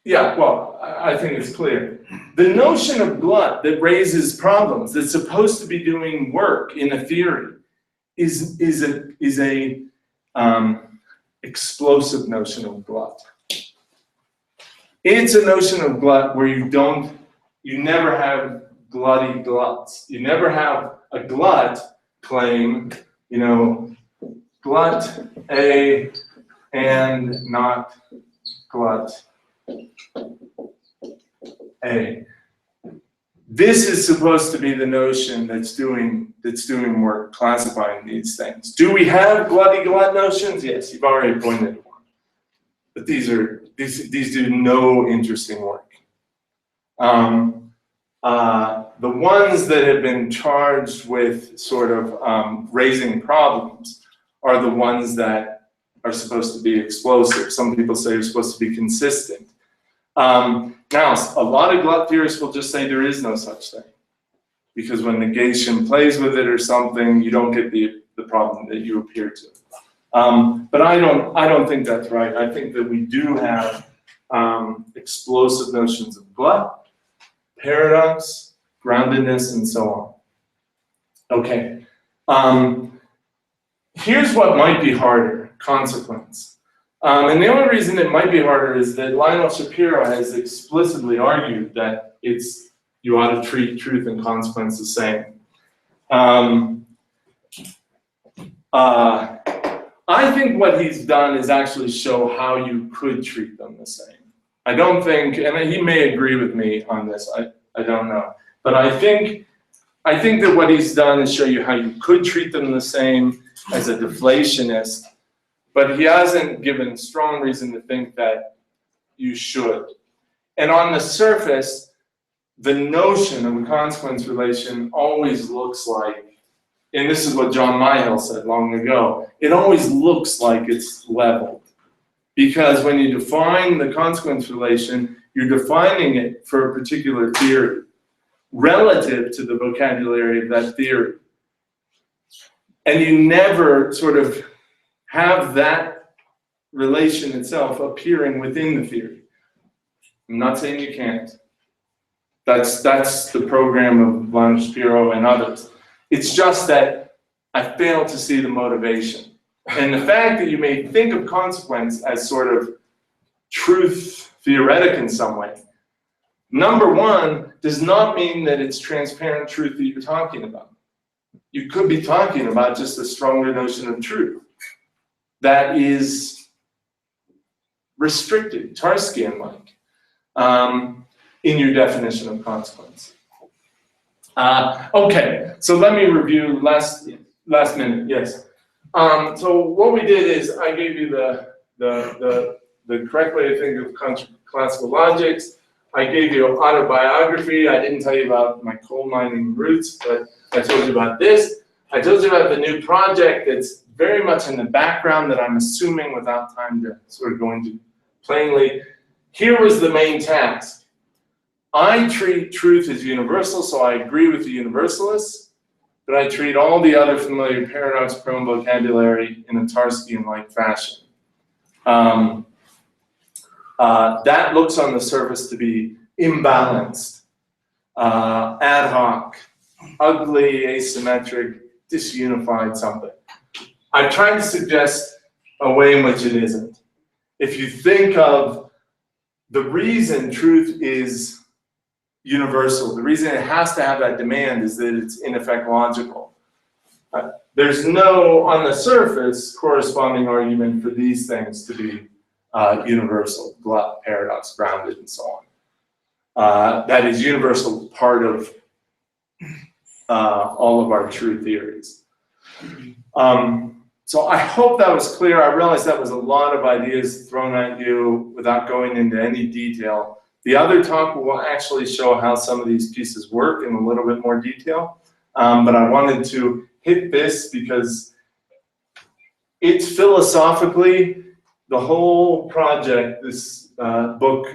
yeah, well, I think it's clear. The notion of glut that raises problems, that's supposed to be doing work in a theory, is a explosive notion of glut. It's a notion of glut where you never have glutty gluts. You never have a glut claim, you know, glut A and not glut A. This is supposed to be the notion that's doing work, classifying these things. Do we have glutty glut notions? Yes, you've already pointed to one. But these do no interesting work. The ones that have been charged with sort of raising problems are the ones that are supposed to be explosive. Some people say you're supposed to be consistent. Now, a lot of glut theorists will just say there is no such thing, because when negation plays with it or something, you don't get the problem that you appear to. But I don't think that's right. I think that we do have explosive notions of glut, paradox, groundedness, and so on. Okay. Here's what might be harder: consequence. And the only reason it might be harder is that Lionel Shapiro has explicitly argued that you ought to treat truth and consequence the same. I think what he's done is actually show how you could treat them the same. I don't think, and he may agree with me on this, I don't know. But I think that what he's done is show you how you could treat them the same as a deflationist. But he hasn't given strong reason to think that you should. And on the surface, the notion of a consequence relation always looks like, and this is what John Myhill said long ago, it always looks like it's leveled. Because when you define the consequence relation, you're defining it for a particular theory, relative to the vocabulary of that theory. And you never sort of have that relation itself appearing within the theory. I'm not saying you can't. That's the program of Lionel Shapiro and others. It's just that I fail to see the motivation. And the fact that you may think of consequence as sort of truth theoretic in some way, number one, does not mean that it's transparent truth that you're talking about. You could be talking about just a stronger notion of truth that is restricted, Tarskian-like, in your definition of consequence. Okay, so let me review last minute, yes. So what we did is I gave you the correct way to think of contra-classical logics. I gave you an autobiography. I didn't tell you about my coal mining roots, but I told you about this. I told you about the new project that's very much in the background that I'm assuming without time to sort of go into plainly. Here was the main task. I treat truth as universal, so I agree with the universalists, but I treat all the other familiar paradox-prone vocabulary in a Tarskian-like fashion. That looks on the surface to be imbalanced, ad hoc, ugly, asymmetric, disunified something. I've tried to suggest a way in which it isn't. If you think of the reason truth is universal, the reason it has to have that demand is that it's in effect logical. There's no, on the surface, corresponding argument for these things to be universal, glut, paradox, grounded, and so on. That is universal part of all of our true theories. So I hope that was clear. I realize that was a lot of ideas thrown at you without going into any detail. The other talk will actually show how some of these pieces work in a little bit more detail. But I wanted to hit this because it's philosophically, the whole project, this book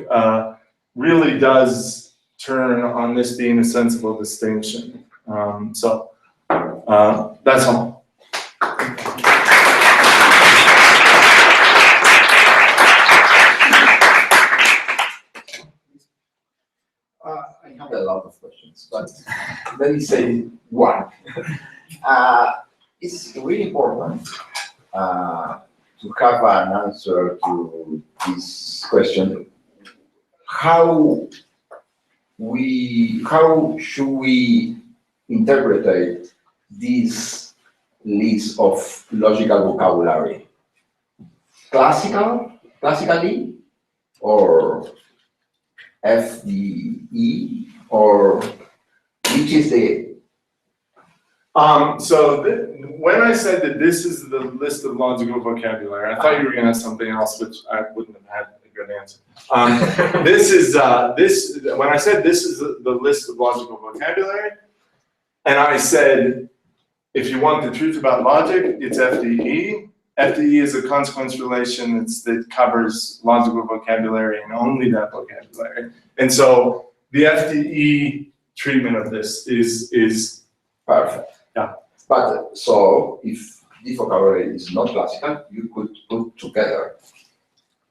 really does turn on this being a sensible distinction. So that's all. I have a lot of questions, but let me say one. It's really important to have an answer to this question. How should we interpret this list of logical vocabulary? Classically, or FDE, or which is the? When I said that this is the list of logical vocabulary, I thought you were going to have something else, which I wouldn't have had a good answer. When I said this is the list of logical vocabulary, and I said, if you want the truth about logic, it's FDE. FDE is a consequence relation that covers logical vocabulary and only that vocabulary. And so the FDE treatment of this is Perfect. Yeah. But so if the vocabulary is not classical, you could put together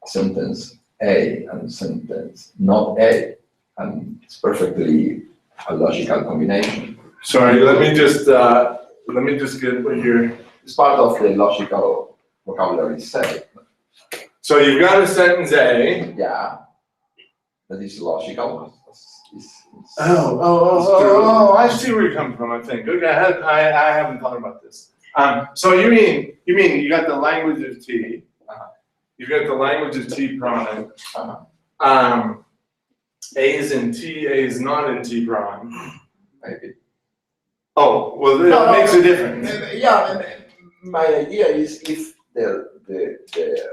sentence A and sentence not A, and it's perfectly a logical combination. Sorry, let me just get what you're. It's part of the logical vocabulary set. So you've got a sentence A. Yeah, that is logical. Oh, I see where you're coming from, I think. Okay, I haven't thought about this. So you mean you got the language of T, you've got the language of T prime. A is in T, A is not in T prime. Maybe. Oh, well, that makes a difference. Yeah, my idea is if the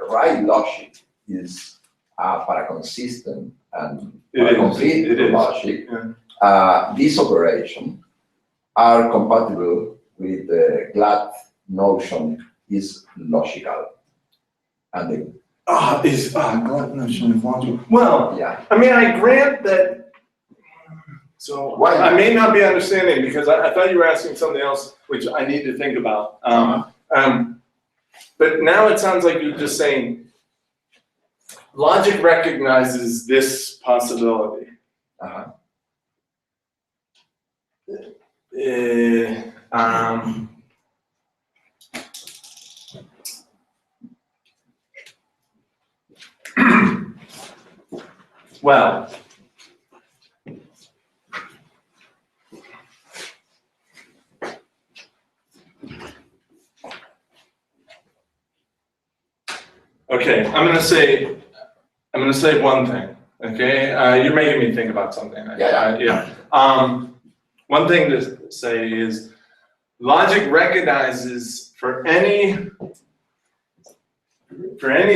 right logic is paraconsistent and complete logic, yeah. This operation are compatible with the glad notion is logical. And the glad notion is logical. Well, yeah. I mean, I grant that. So why I may not be understanding because I thought you were asking something else, which I need to think about. But now it sounds like you're just saying logic recognizes this possibility. Well, okay, I'm gonna say one thing. Okay, you're making me think about something. Yeah. One thing to say is logic recognizes for any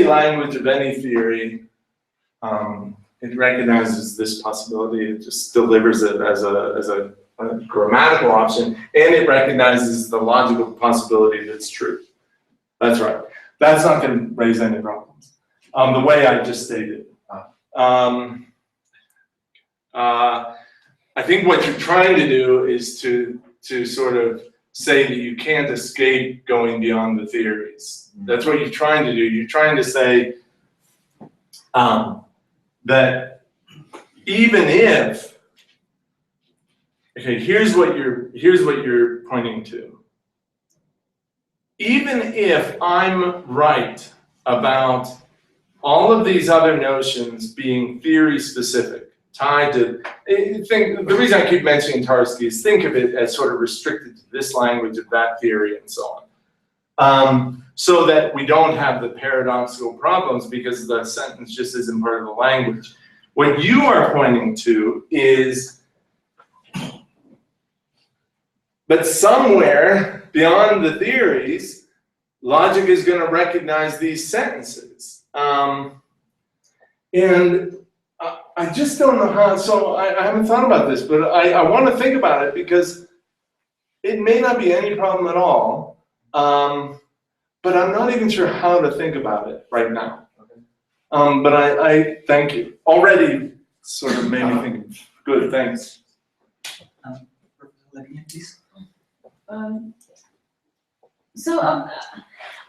language of any theory, it recognizes this possibility. It just delivers it as a grammatical option, and it recognizes the logical possibility that's true. That's right. That's not going to raise any problems. The way I just stated. I think what you're trying to do is to sort of say that you can't escape going beyond the theories. That's what you're trying to do. You're trying to say that even if, okay, here's what you're pointing to. Even if I'm right about all of these other notions being theory specific, tied to, the reason I keep mentioning Tarski is think of it as sort of restricted to this language of that theory and so on. So that we don't have the paradoxical problems because the sentence just isn't part of the language. What you are pointing to is that somewhere beyond the theories, logic is going to recognize these sentences. And I just don't know how, so I haven't thought about this, but I want to think about it because it may not be any problem at all, but I'm not even sure how to think about it right now. But I thank you. Already sort of made me think, good, thanks. Please.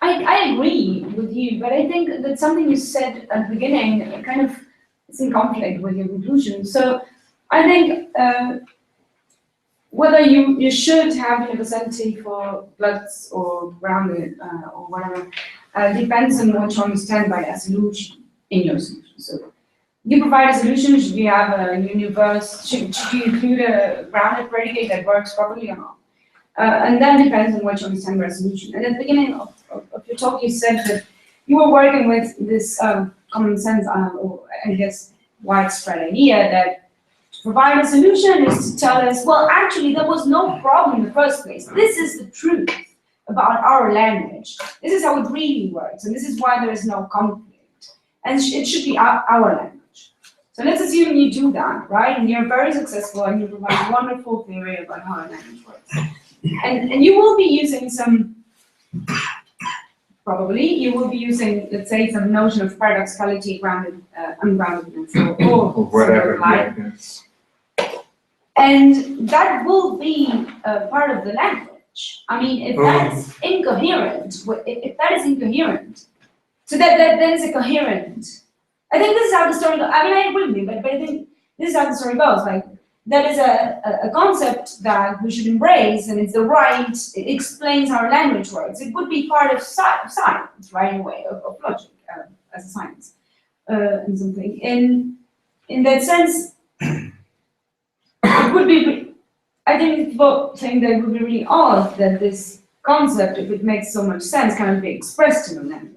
I agree with you, but I think that something you said at the beginning kind of is in conflict with your conclusion. So I think whether you should have universality for bloods or grounded or whatever depends on what you understand by a solution in your solution. So you provide a solution, should you have a universe, should you include a grounded predicate that works properly or not? And that depends on what you understand by a solution. And at the beginning of your talk, you said that you were working with this common sense, or I guess widespread idea that to provide a solution is to tell us, well, actually, there was no problem in the first place. This is the truth about our language. This is how it really works, and this is why there is no conflict. And it should be our language. So let's assume you do that, right? And you're very successful, and you provide a wonderful theory about how our language works. And you will be using some, probably, you will be using, let's say, some notion of paradoxicality, grounded, ungroundedness, or whatever. like. Yes. And that will be part of the language. I mean, if that's incoherent, if that is incoherent, so that is a coherent. I think this is how the story goes. I mean, I agree with you, but I think this is how the story goes. Like, that is a concept that we should embrace, and it's the right, it explains how our language works. It would be part of science, right, in a way, of logic, as a science, and something. In that sense, it would be, I think people think that it would be really odd that this concept, if it makes so much sense, cannot be expressed in a language.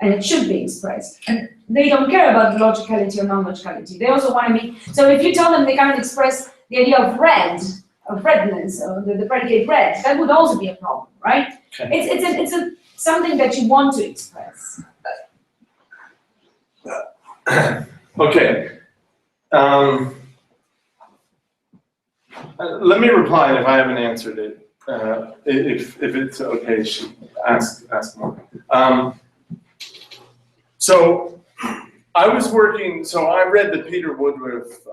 And it should be expressed. And they don't care about logicality or non-logicality. They also want to be, so if you tell them they cannot express the idea of red, of redness, or the predicate red, that would also be a problem, right? Okay. It's something that you want to express. Okay. Let me reply if I haven't answered it. If it's okay, ask more. So I was working, so I read the Peter Woodruff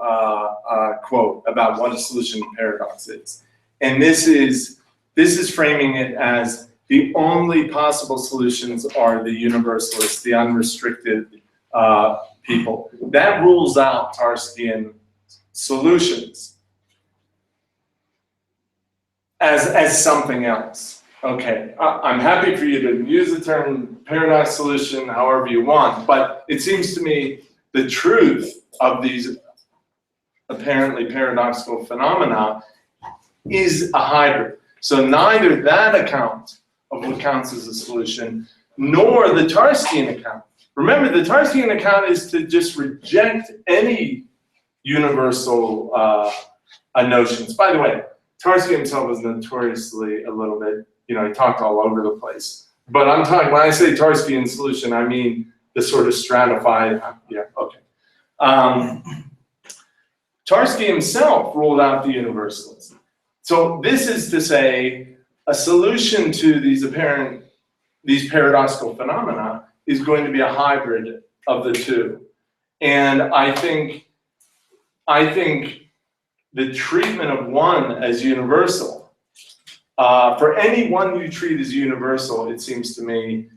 quote about what a solution paradox is. And this is framing it as the only possible solutions are the universalists, the unrestricted people. That rules out Tarskian solutions as something else. Okay, I'm happy for you to use the term paradox solution however you want, but it seems to me the truth of these apparently paradoxical phenomena is a hybrid. So neither that account of what counts as a solution, nor the Tarskian account. Remember, the Tarskian account is to just reject any universal notions. By the way, Tarski himself was notoriously a little bit, he talked all over the place. But I'm talking, when I say Tarskian solution, I mean the sort of stratified, yeah, okay. Tarski himself ruled out the universalism. So this is to say, a solution to these paradoxical phenomena is going to be a hybrid of the two. And I think the treatment of one as universal, for any one you treat as universal, it seems to me,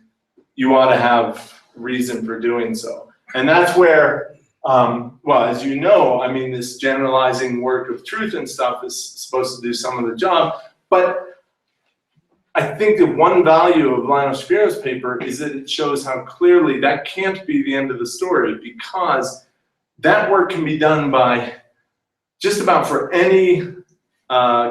you ought to have reason for doing so. And that's where, well, as you know, I mean, this generalizing work of truth and stuff is supposed to do some of the job, but I think the one value of Lionel Shapiro's paper is that it shows how clearly that can't be the end of the story, because that work can be done by just about for any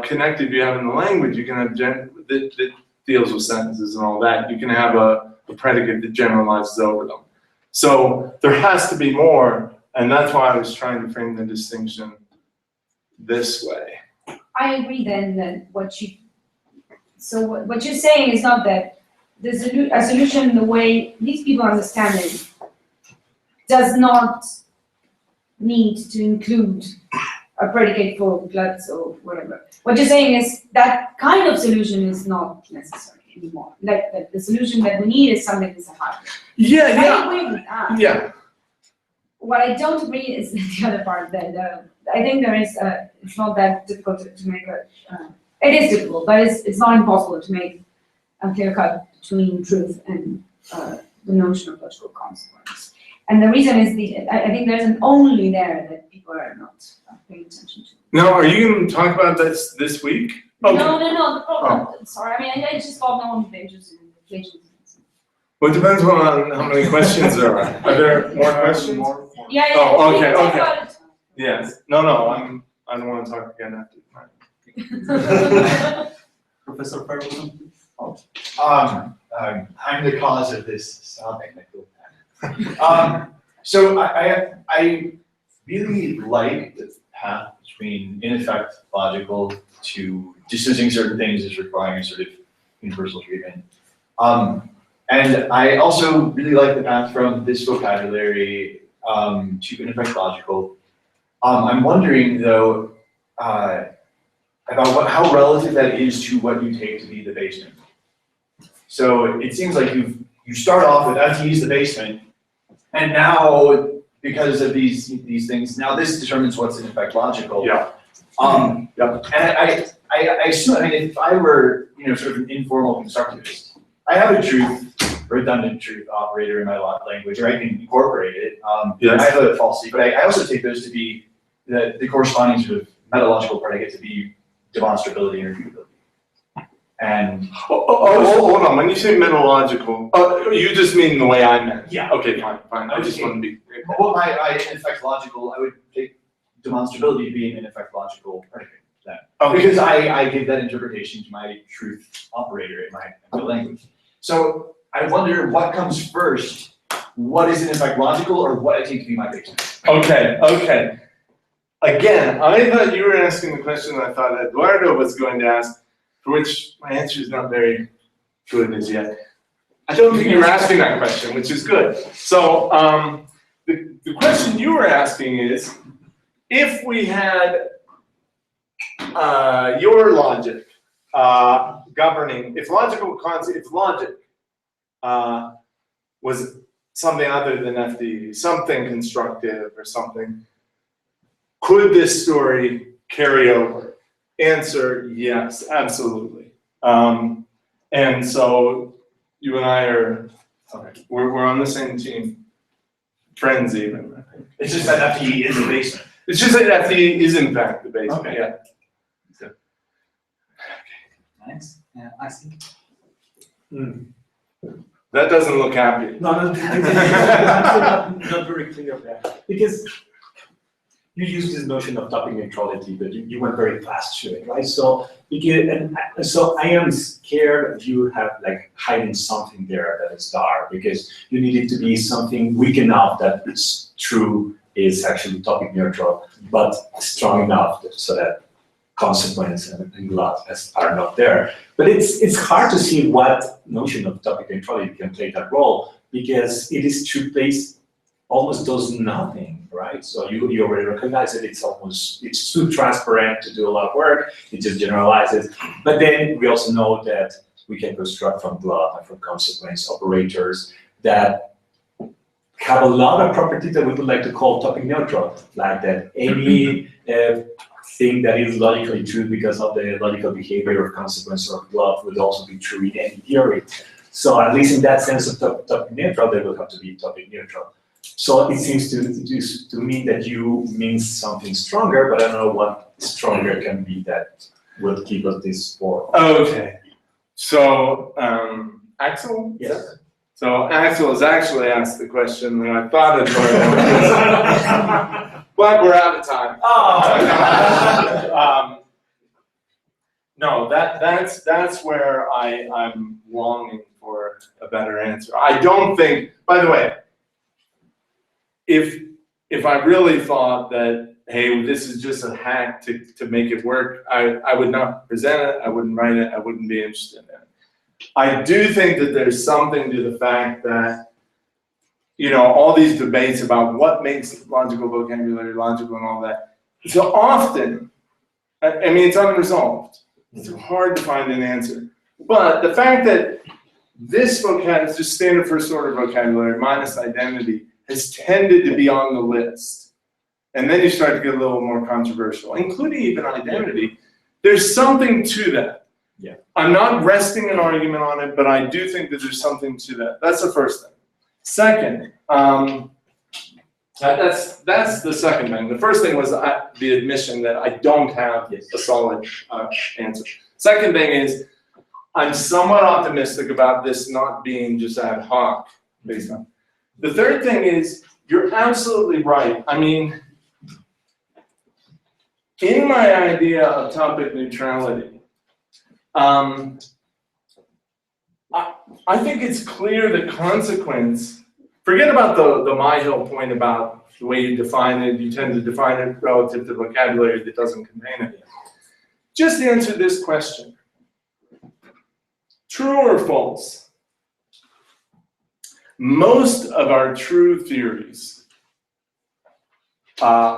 connective you have in the language. You can have that deals with sentences and all that. You can have a predicate that generalizes over them. So there has to be more, and that's why I was trying to frame the distinction this way. I agree then that what you're saying is not that a solution, the way these people understand it, does not need to include a predicate for Glutz or whatever. What you're saying is that kind of solution is not necessary anymore. Like the solution that we need is something that's a hybrid. Yeah, I agree with that. yeah. What I don't agree is the other part, that I think there is, it's not that difficult to make a, it is difficult, but it's not impossible to make a clear cut between truth and the notion of logical consequence. And the reason is I think there's an only there that people are not paying attention to. Now, are you going to talk about this week? Okay. No, the problem, sorry, I mean, I just thought no one paid attention to inflation. Well, it depends on how many questions there are. Are there more questions? Yeah, Oh, we can okay, talk okay. about it. Yes. No, I don't want to talk again after. Professor Ferguson, please. I'm the cause of this sobbing. So I really like the path between in effect logical to dismissing certain things as requiring sort of universal treatment. And I also really like the path from this vocabulary to in effect logical. I'm wondering though about how relative that is to what you take to be the basement. So it seems like you start off with FT is the basement, and now because of these things, now this determines what's in effect logical. Yeah. And I assume, I mean, if I were sort of an informal constructivist, I have a truth, redundant truth operator in my language, or I can incorporate it. Yes. I have a falsity, but I also take those to be the corresponding sort of metalogical predicate to be demonstrability and irrefutability. And hold on. When you say metalogical, you just mean the way I meant. Yeah. Okay, fine. I just want to be. well, my in effect logical, I would take demonstrability to be an in effect logical predicate then. Okay. Because I give that interpretation to my truth operator in my language. So I wonder what comes first. What is in effect logical, or what I take to be my basement? Okay. Again, I thought you were asking the question I thought Eduardo was going to ask, for which my answer is not very good as yet. I don't think you were asking that question, which is good. So the question you were asking is, if we had your logic governing, if logic was something other than FD, something constructive or something, could this story carry over? Answer, yes, absolutely. And so you and I are, we're on the same team, friends even, I think. It's just that FT is the basement. It's just that FD is in fact the basement, Okay. yeah. Nice. Yeah, I see. That doesn't look happy. No, I'm still not very clear there. Because you use this notion of topic neutrality, but you went very fast through it, right? So so I am scared that you have like hiding something there that is dark, because you need it to be something weak enough that it's true, is actually topic neutral, but strong enough so that consequence and glut are not there. But it's hard to see what notion of topic neutrality can play that role, because it is to place almost does nothing, right? So you already recognize it. It's too transparent to do a lot of work. It just generalizes. But then we also know that we can construct from glut and from consequence operators that have a lot of properties that we would like to call topic neutral, like that any thing that is logically true because of the logical behavior of consequence or glut would also be true in any theory. So at least in that sense of topic neutral, they will have to be topic neutral. So it seems to me that you mean something stronger, but I don't know what stronger can be that will keep us this forward. Okay. So, Axel? Yes. So Axel has actually asked the question that I thought it was. But we're out of time. Oh. No, that's where I'm longing for a better answer. I don't think, by the way, if I really thought that, hey, this is just a hack to make it work, I would not present it, I wouldn't write it, I wouldn't be interested in it. I do think that there's something to the fact that, all these debates about what makes logical vocabulary logical and all that So often, I mean, it's unresolved. It's hard to find an answer. But the fact that this vocabulary is just standard first order vocabulary minus identity has tended to be on the list. And then you start to get a little more controversial, including even identity. There's something to that. Yeah. I'm not resting an argument on it, but I do think that there's something to that. That's the first thing. Second, that's the second thing. The first thing was the admission that I don't have a solid answer. Second thing is, I'm somewhat optimistic about this not being just ad hoc based on. The third thing is, you're absolutely right. I mean, in my idea of topic neutrality, I think it's clear that consequence, forget about the Myhill point about the way you define it, you tend to define it relative to vocabulary that doesn't contain it. Just answer this question. True or false? Most of our true theories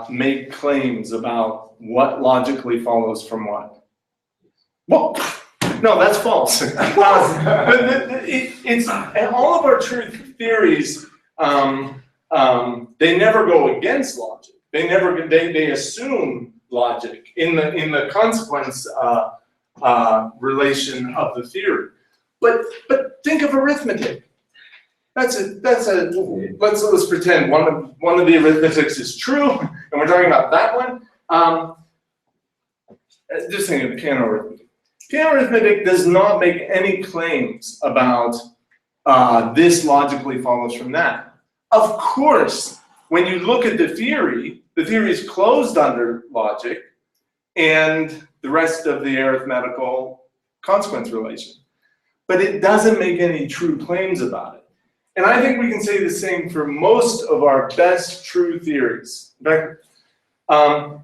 make claims about what logically follows from what. Well, no, that's false. It's all of our true theories. They never go against logic. They assume logic in the consequence relation of the theory. But think of arithmetic. Let's pretend one of the arithmetics is true, and we're talking about that one. Just think of piano arithmetic. Piano arithmetic does not make any claims about this logically follows from that. Of course, when you look at the theory is closed under logic and the rest of the arithmetical consequence relation. But it doesn't make any true claims about it. And I think we can say the same for most of our best true theories. In fact,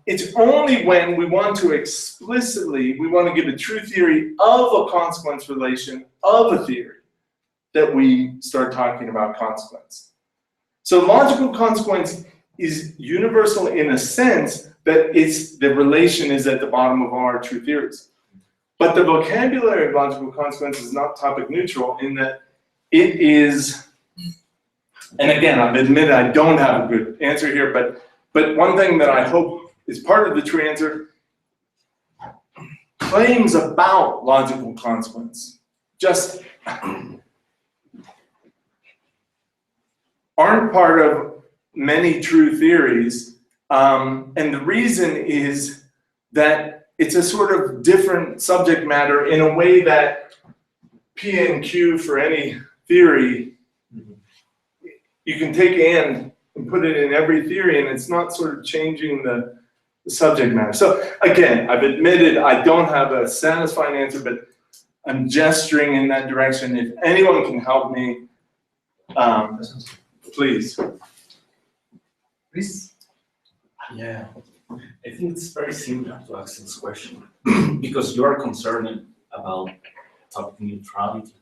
it's only when we want to give a true theory of a consequence relation of a theory that we start talking about consequence. So logical consequence is universal in a sense that the relation is at the bottom of all our true theories. But the vocabulary of logical consequence is not topic neutral in that it is, and again, I've admitted I don't have a good answer here, but one thing that I hope is part of the true answer, claims about logical consequence just aren't part of many true theories, and the reason is that it's a sort of different subject matter in a way that P and Q for any theory, you can take and put it in every theory, and it's not sort of changing the subject matter. So again, I've admitted I don't have a satisfying answer, but I'm gesturing in that direction. If anyone can help me, please. Please. Yeah, I think it's very similar to Axel's question because you are concerned about topic neutrality.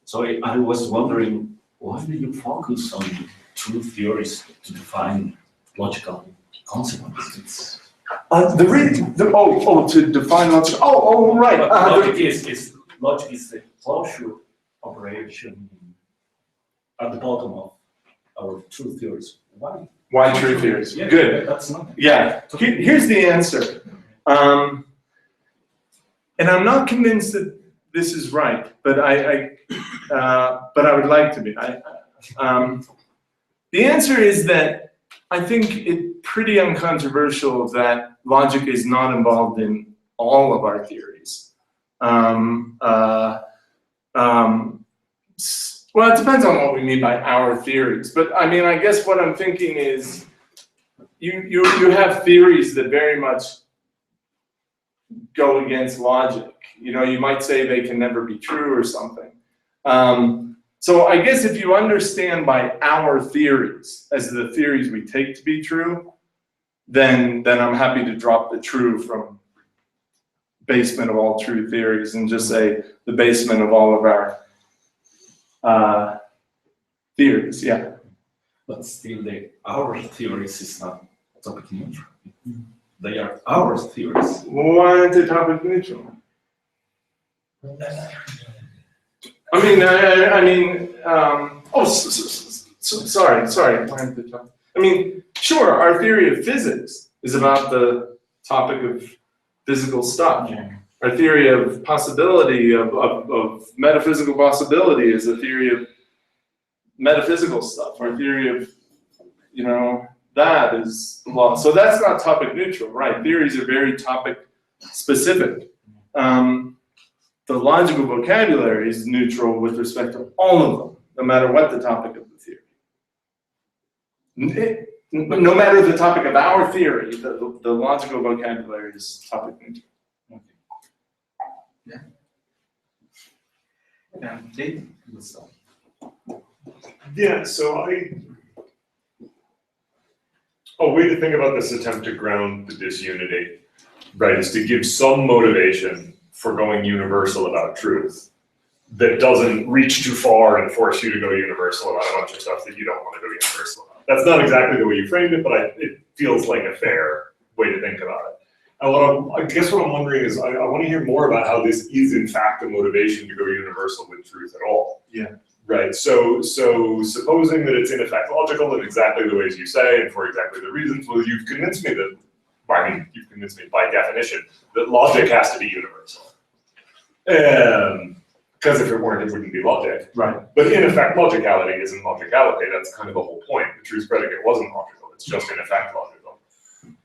So I was wondering, why do you focus on true theories to define logical consequences? To define logic. Right. Logic is the closure operation at the bottom of our true theories. Why? Why true theories? Yeah, Good. That's not. Yeah. Here's the answer. And I'm not convinced that this is right, but I would like to be. The answer is that I think it's pretty uncontroversial that logic is not involved in all of our theories. Well, it depends on what we mean by our theories, but I mean, I guess what I'm thinking is you have theories that very much go against logic. You know, you might say they can never be true or something. So I guess if you understand by our theories as the theories we take to be true, then I'm happy to drop the true from basement of all true theories and just say the basement of all of our theories, yeah. But still, our theories is not topic neutral. They are our theories. Why aren't they topic neutral? Sorry. Why aren't they topic? I mean, sure, our theory of physics is about the topic of physical stuff. Yeah. Our theory of possibility, of metaphysical possibility is a theory of metaphysical stuff. Our theory of, that is law. So that's not topic neutral, right? Theories are very topic specific. The logical vocabulary is neutral with respect to all of them, no matter what the topic of the theory. No matter the topic of our theory, the logical vocabulary is topic neutral. Yeah, Dave, let's start. Yeah, so a way to think about this attempt to ground the disunity, right, is to give some motivation for going universal about truth that doesn't reach too far and force you to go universal about a bunch of stuff that you don't want to go universal about. That's not exactly the way you framed it, but it feels like a fair way to think about it. And I guess what I'm wondering is, I want to hear more about how this is in fact a motivation to go universal with truth at all. Yeah. Right, so supposing that it's in effect logical in exactly the ways you say and for exactly the reasons, well, you've convinced me that, you've convinced me by definition that logic has to be universal. Because if it weren't, it wouldn't be logic. Right. But in effect, logicality isn't logicality. That's kind of the whole point. The truth predicate wasn't logical. It's just in effect logical.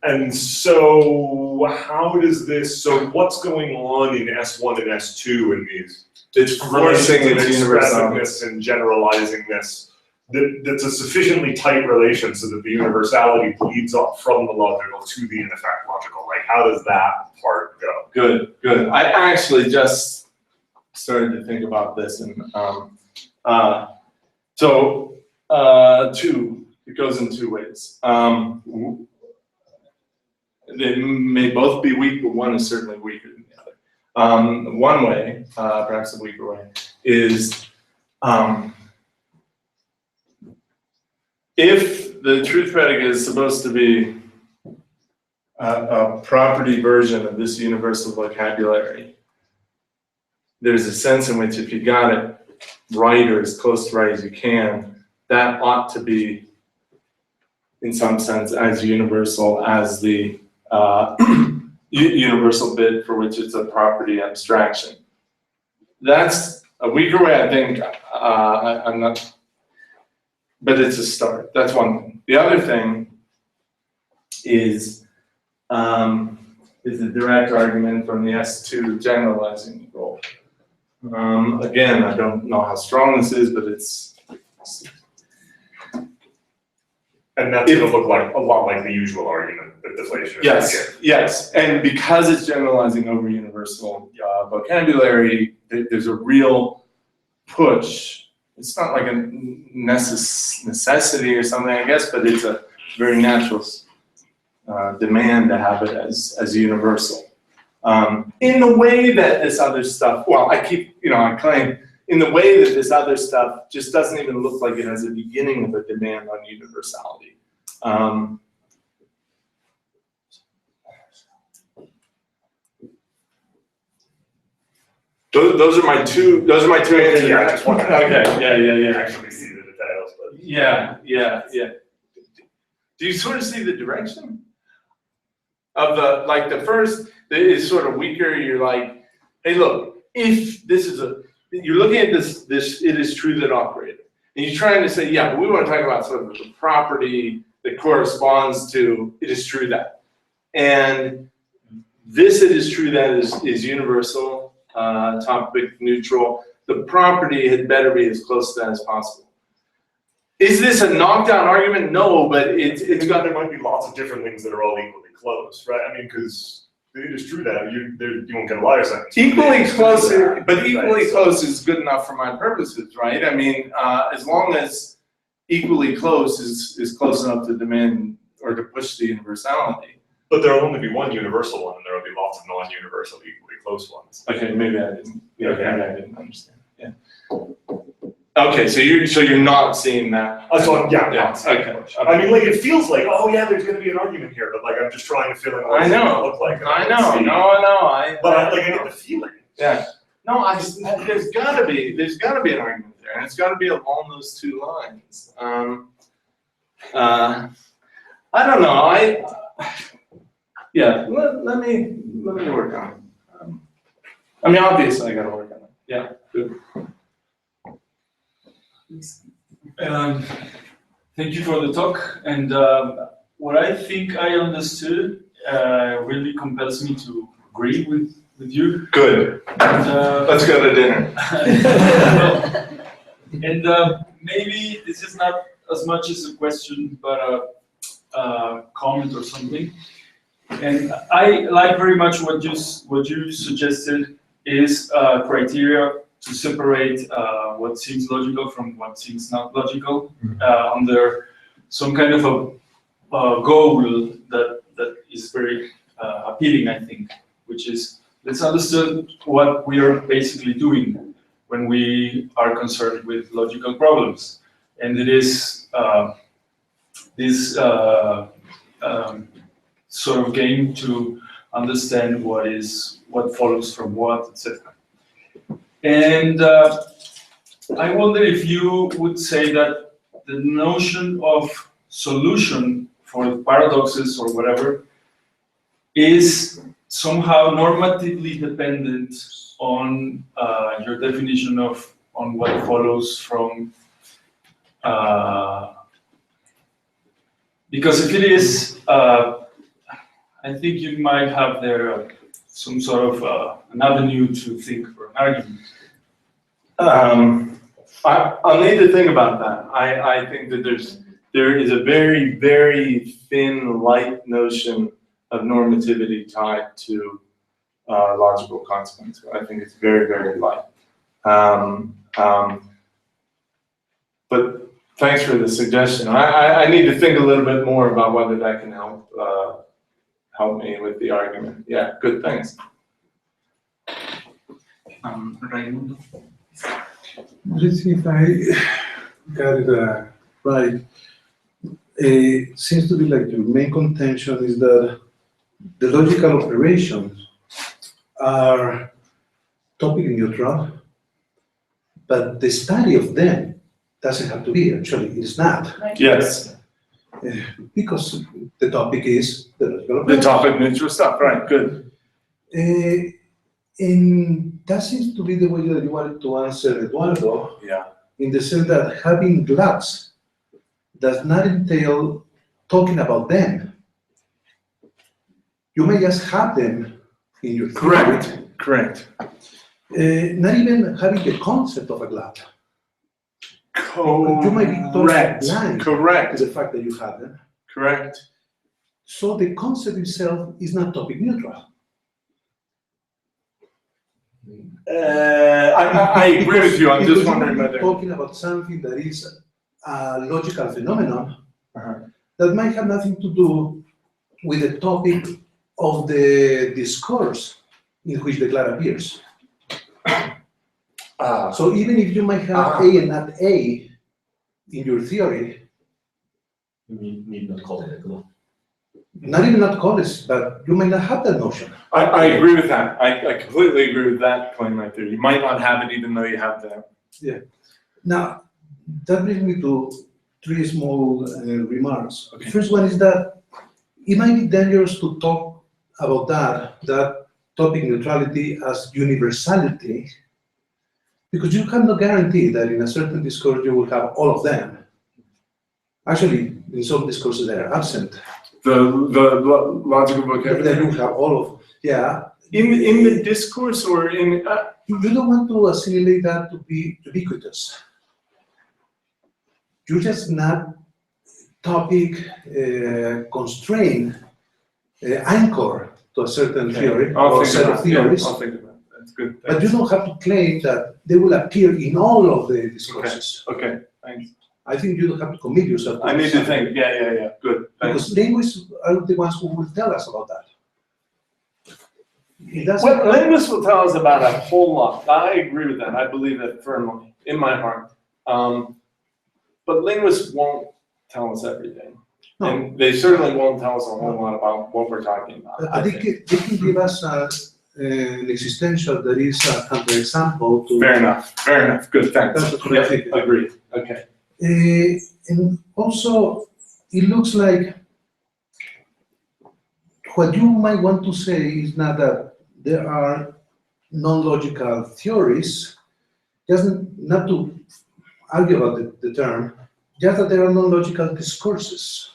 And so how does this, so what's going on in S1 and S2 in these It's forcing its universality. expressiveness and generalizing this, that's a sufficiently tight relation so that the universality bleeds up from the logical to the in effect logical. Like, how does that part go? Good. I actually just started to think about this, and it goes in two ways. They may both be weak, but one is certainly weaker than the other. One way, perhaps a weaker way, is if the truth predicate is supposed to be a property version of this universal vocabulary, there's a sense in which if you got it right or as close to right as you can, that ought to be, in some sense, as universal as the universal bit for which it's a property abstraction. That's a weaker way, I think. I'm not, but it's a start. That's one thing. The other thing is the direct argument from the S2 generalizing rule. Again, I don't know how strong this is, but it's. And that's going to look like a lot like the usual argument that deflation is. Yes, and because it's generalizing over universal vocabulary, there's a real push. It's not like a necessity or something, I guess, but it's a very natural demand to have it as universal. In the way that this other stuff, well, I claim, in the way that this other stuff just doesn't even look like it has a beginning of a demand on universality. Those are my two answers. Yeah, I just want to actually see the details. But. Yeah. Do you sort of see the direction of the first is sort of weaker? You're like, hey, look, if this is you're looking at this it is true that operator, and you're trying to say, yeah, but we want to talk about sort of the property that corresponds to it is true that, and this it is true that is universal, topic neutral. The property had better be as close to that as possible. Is this a knockdown argument? No, but it's got. There might be lots of different things that are all equally close, right? I mean, because. It is true that you won't get a liar sentence. Equally close, but equally close is good enough for my purposes, right? I mean, as long as equally close is close enough to demand or to push the universality. But there'll only be one universal one, and there'll be lots of non-universal equally close ones. Okay, maybe I didn't. Yeah, okay. Maybe I didn't understand. Yeah. Okay, so you're not seeing that. So, yeah, Yeah, not saying okay. much. I mean, like, it feels like, oh yeah, there's gonna be an argument here, but like, I'm just trying to fill in what I it's know. gonna look like. and I don't know, see- no, But I get the feeling. Yeah, no, there's gotta be an argument there, and it's gotta be along those two lines. I don't know, yeah, let me work on it. I mean, obviously I gotta work on it, yeah, good. Thank you for the talk, and what I think I understood really compels me to agree with you. Good, And, let's go to dinner. and maybe this is not as much as a question, but a comment or something. And I like very much what you suggested is criteria to separate what seems logical from what seems not logical under some kind of a goal that is very appealing, I think, which is let's understand what we are basically doing when we are concerned with logical problems, and it is this sort of game to understand what follows from what, etc. And I wonder if you would say that the notion of solution for paradoxes or whatever is somehow normatively dependent on your definition of on what follows from. Because if it is, I think you might have there some sort of an avenue to think for an argument. I'll need to think about that. I think that there is a very, very thin, light notion of normativity tied to logical consequence. I think it's very, very light. But thanks for the suggestion. I need to think a little bit more about whether that can help me with the argument. Yeah, good, thanks. Raimundo? Let's see if I got it right. Seems to be like your main contention is that the logical operations are topic neutral, but the study of them doesn't have to be, actually, it's not. Yes, Because the topic is the logical the operation. topic neutral stuff, right, good. And that seems to be the way that you wanted to answer Eduardo, Yeah. in the sense that having gloves does not entail talking about them. You may just have them in your theory. Correct. Not even having the concept of a glove. You might be totally blind Correct. to the fact that you have them. Correct. So the concept itself is not topic neutral. I agree with you, I'm Because just wondering you might whether. be talking about something that is a logical phenomenon Uh-huh. that might have nothing to do with the topic of the discourse in which the glove appears. So even if you might have A and not A in your theory, You need not call it a glove. not even not college, but you might not have that notion. I agree with that. I completely agree with that claim right there. You might not have it even though you have that. Now, that brings me to three small remarks. Okay. The first one is that it might be dangerous to talk about that topic neutrality as universality, because you have no guarantee that in a certain discourse you will have all of them. Actually, in some discourses they are absent. The logical Then vocabulary. you have all of, yeah. In the discourse or in, You don't want to assimilate that to be ubiquitous. You just not topic constrain, anchor to a certain theory I'll or think set about of it. Yeah, theories. I'll think about it. That's good. But you don't have to claim that they will appear in all of the discourses. Okay, thanks. I think you don't have to commit yourself. I need to that. think. Yeah. Good. Thanks. Because linguists are the ones who will tell us about that. It doesn't. Well, linguists will tell us about a whole lot. I agree with that. I believe that firmly in my heart. But linguists won't tell us everything. No. And they certainly won't tell us a whole lot about what we're talking about. But they can give us an existential that is a counterexample to. Fair enough, good, thanks. That's what I think. Agreed, okay. And also, it looks like what you might want to say is not that there are non-logical theories, just not to argue about the term, just that there are non-logical discourses.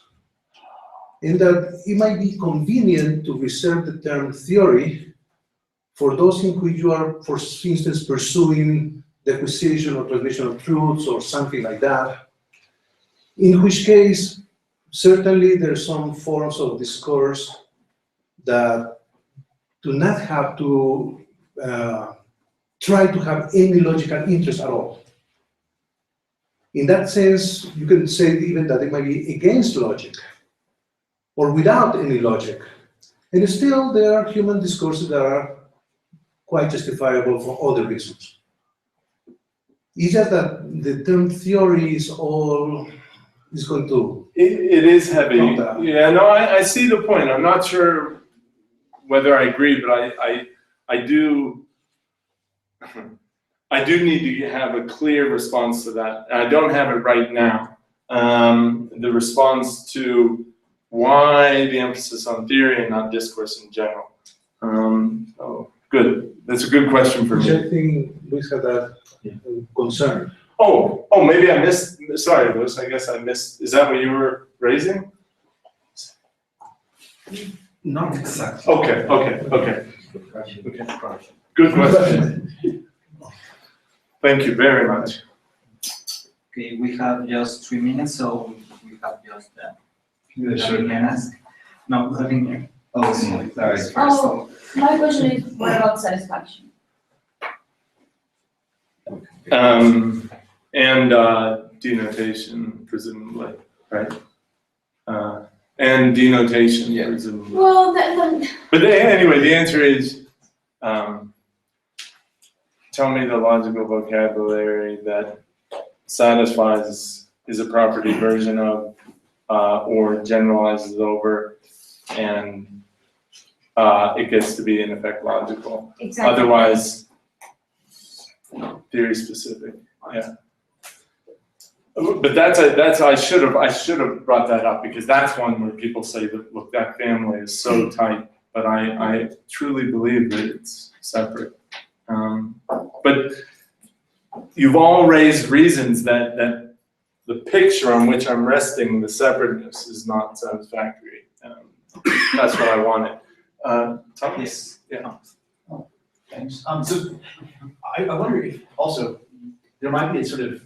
And that it might be convenient to reserve the term theory for those in which you are, for instance, pursuing the acquisition or transmission of truths or something like that. In which case, certainly there are some forms of discourse that do not have to try to have any logical interest at all. In that sense, you can say even that it might be against logic or without any logic. And still, there are human discourses that are quite justifiable for other reasons. It's just that the term theory is going to. It is heavy. Contra. Yeah, no, I see the point. I'm not sure whether I agree, but I do need to have a clear response to that. I don't have it right now. The response to why the emphasis on theory and not discourse in general. So good. That's a good question for I me. think Luis had that concern. Oh, maybe I missed. Sorry, Luis. I guess I missed. Is that what you were raising? Not exactly. Okay. Okay. Good question. Thank you very much. Okay, we have just 3 minutes, so we have just Sure. can ask. No, having. Oh, sorry. Oh, my question is, what about satisfaction? And denotation, presumably, right? And denotation, Yeah. presumably. Well, then, But anyway, the answer is, tell me the logical vocabulary that satisfies is a property version of, or generalizes over, and it gets to be in effect logical. exactly. Otherwise, theory specific, yeah. But I should have brought that up, because that's one where people say that, look, that family is so tight, but I truly believe that it's separate. But you've all raised reasons that the picture on which I'm resting, the separateness, is not satisfactory. That's what I wanted. Thomas? Yeah. Thanks. So I wonder if also there might be a sort of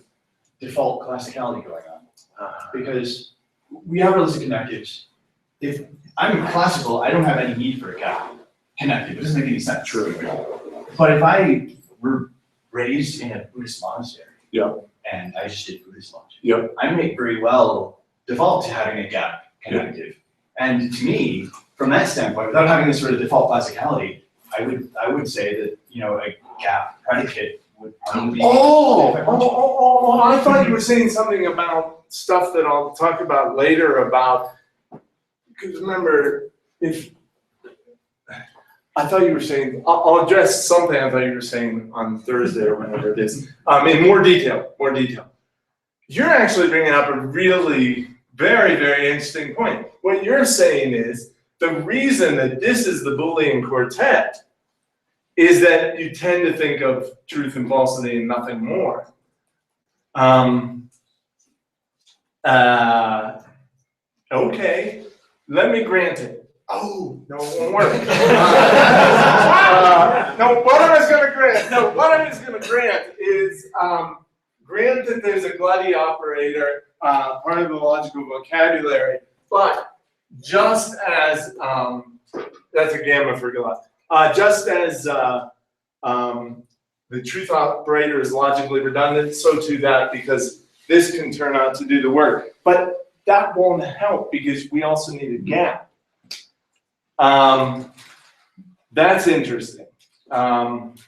default classicality going on, because we have realistic connectives. If I'm classical, I don't have any need for a connective. It doesn't make any sense. True. But if I were raised in a Buddhist monastery, Yeah. and I just did Buddhist logic, Yeah. I may very well default to having a gap connective. And to me, from that standpoint, without having this sort of default classicality, I would say that, you know, a gap predicate would probably be. I thought you were saying something about stuff that I'll talk about later about, because remember, I thought you were saying, I'll address something I thought you were saying on Thursday or whenever it is, in more detail. You're actually bringing up a really very, very interesting point. What you're saying is, the reason that this is the Boolean quartet is that you tend to think of truth and falsity and nothing more. Okay, let me grant it. Oh, no, it won't work. No, what I was gonna grant is, grant that there's a glutty operator, part of the logical vocabulary, but just as, that's a gamma for glut. Just as the truth operator is logically redundant, so too that, because this can turn out to do the work. But that won't help, because we also need a gap. That's interesting. And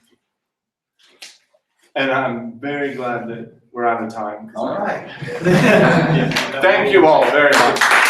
I'm very glad that we're out of time. All right. Thank you all very much.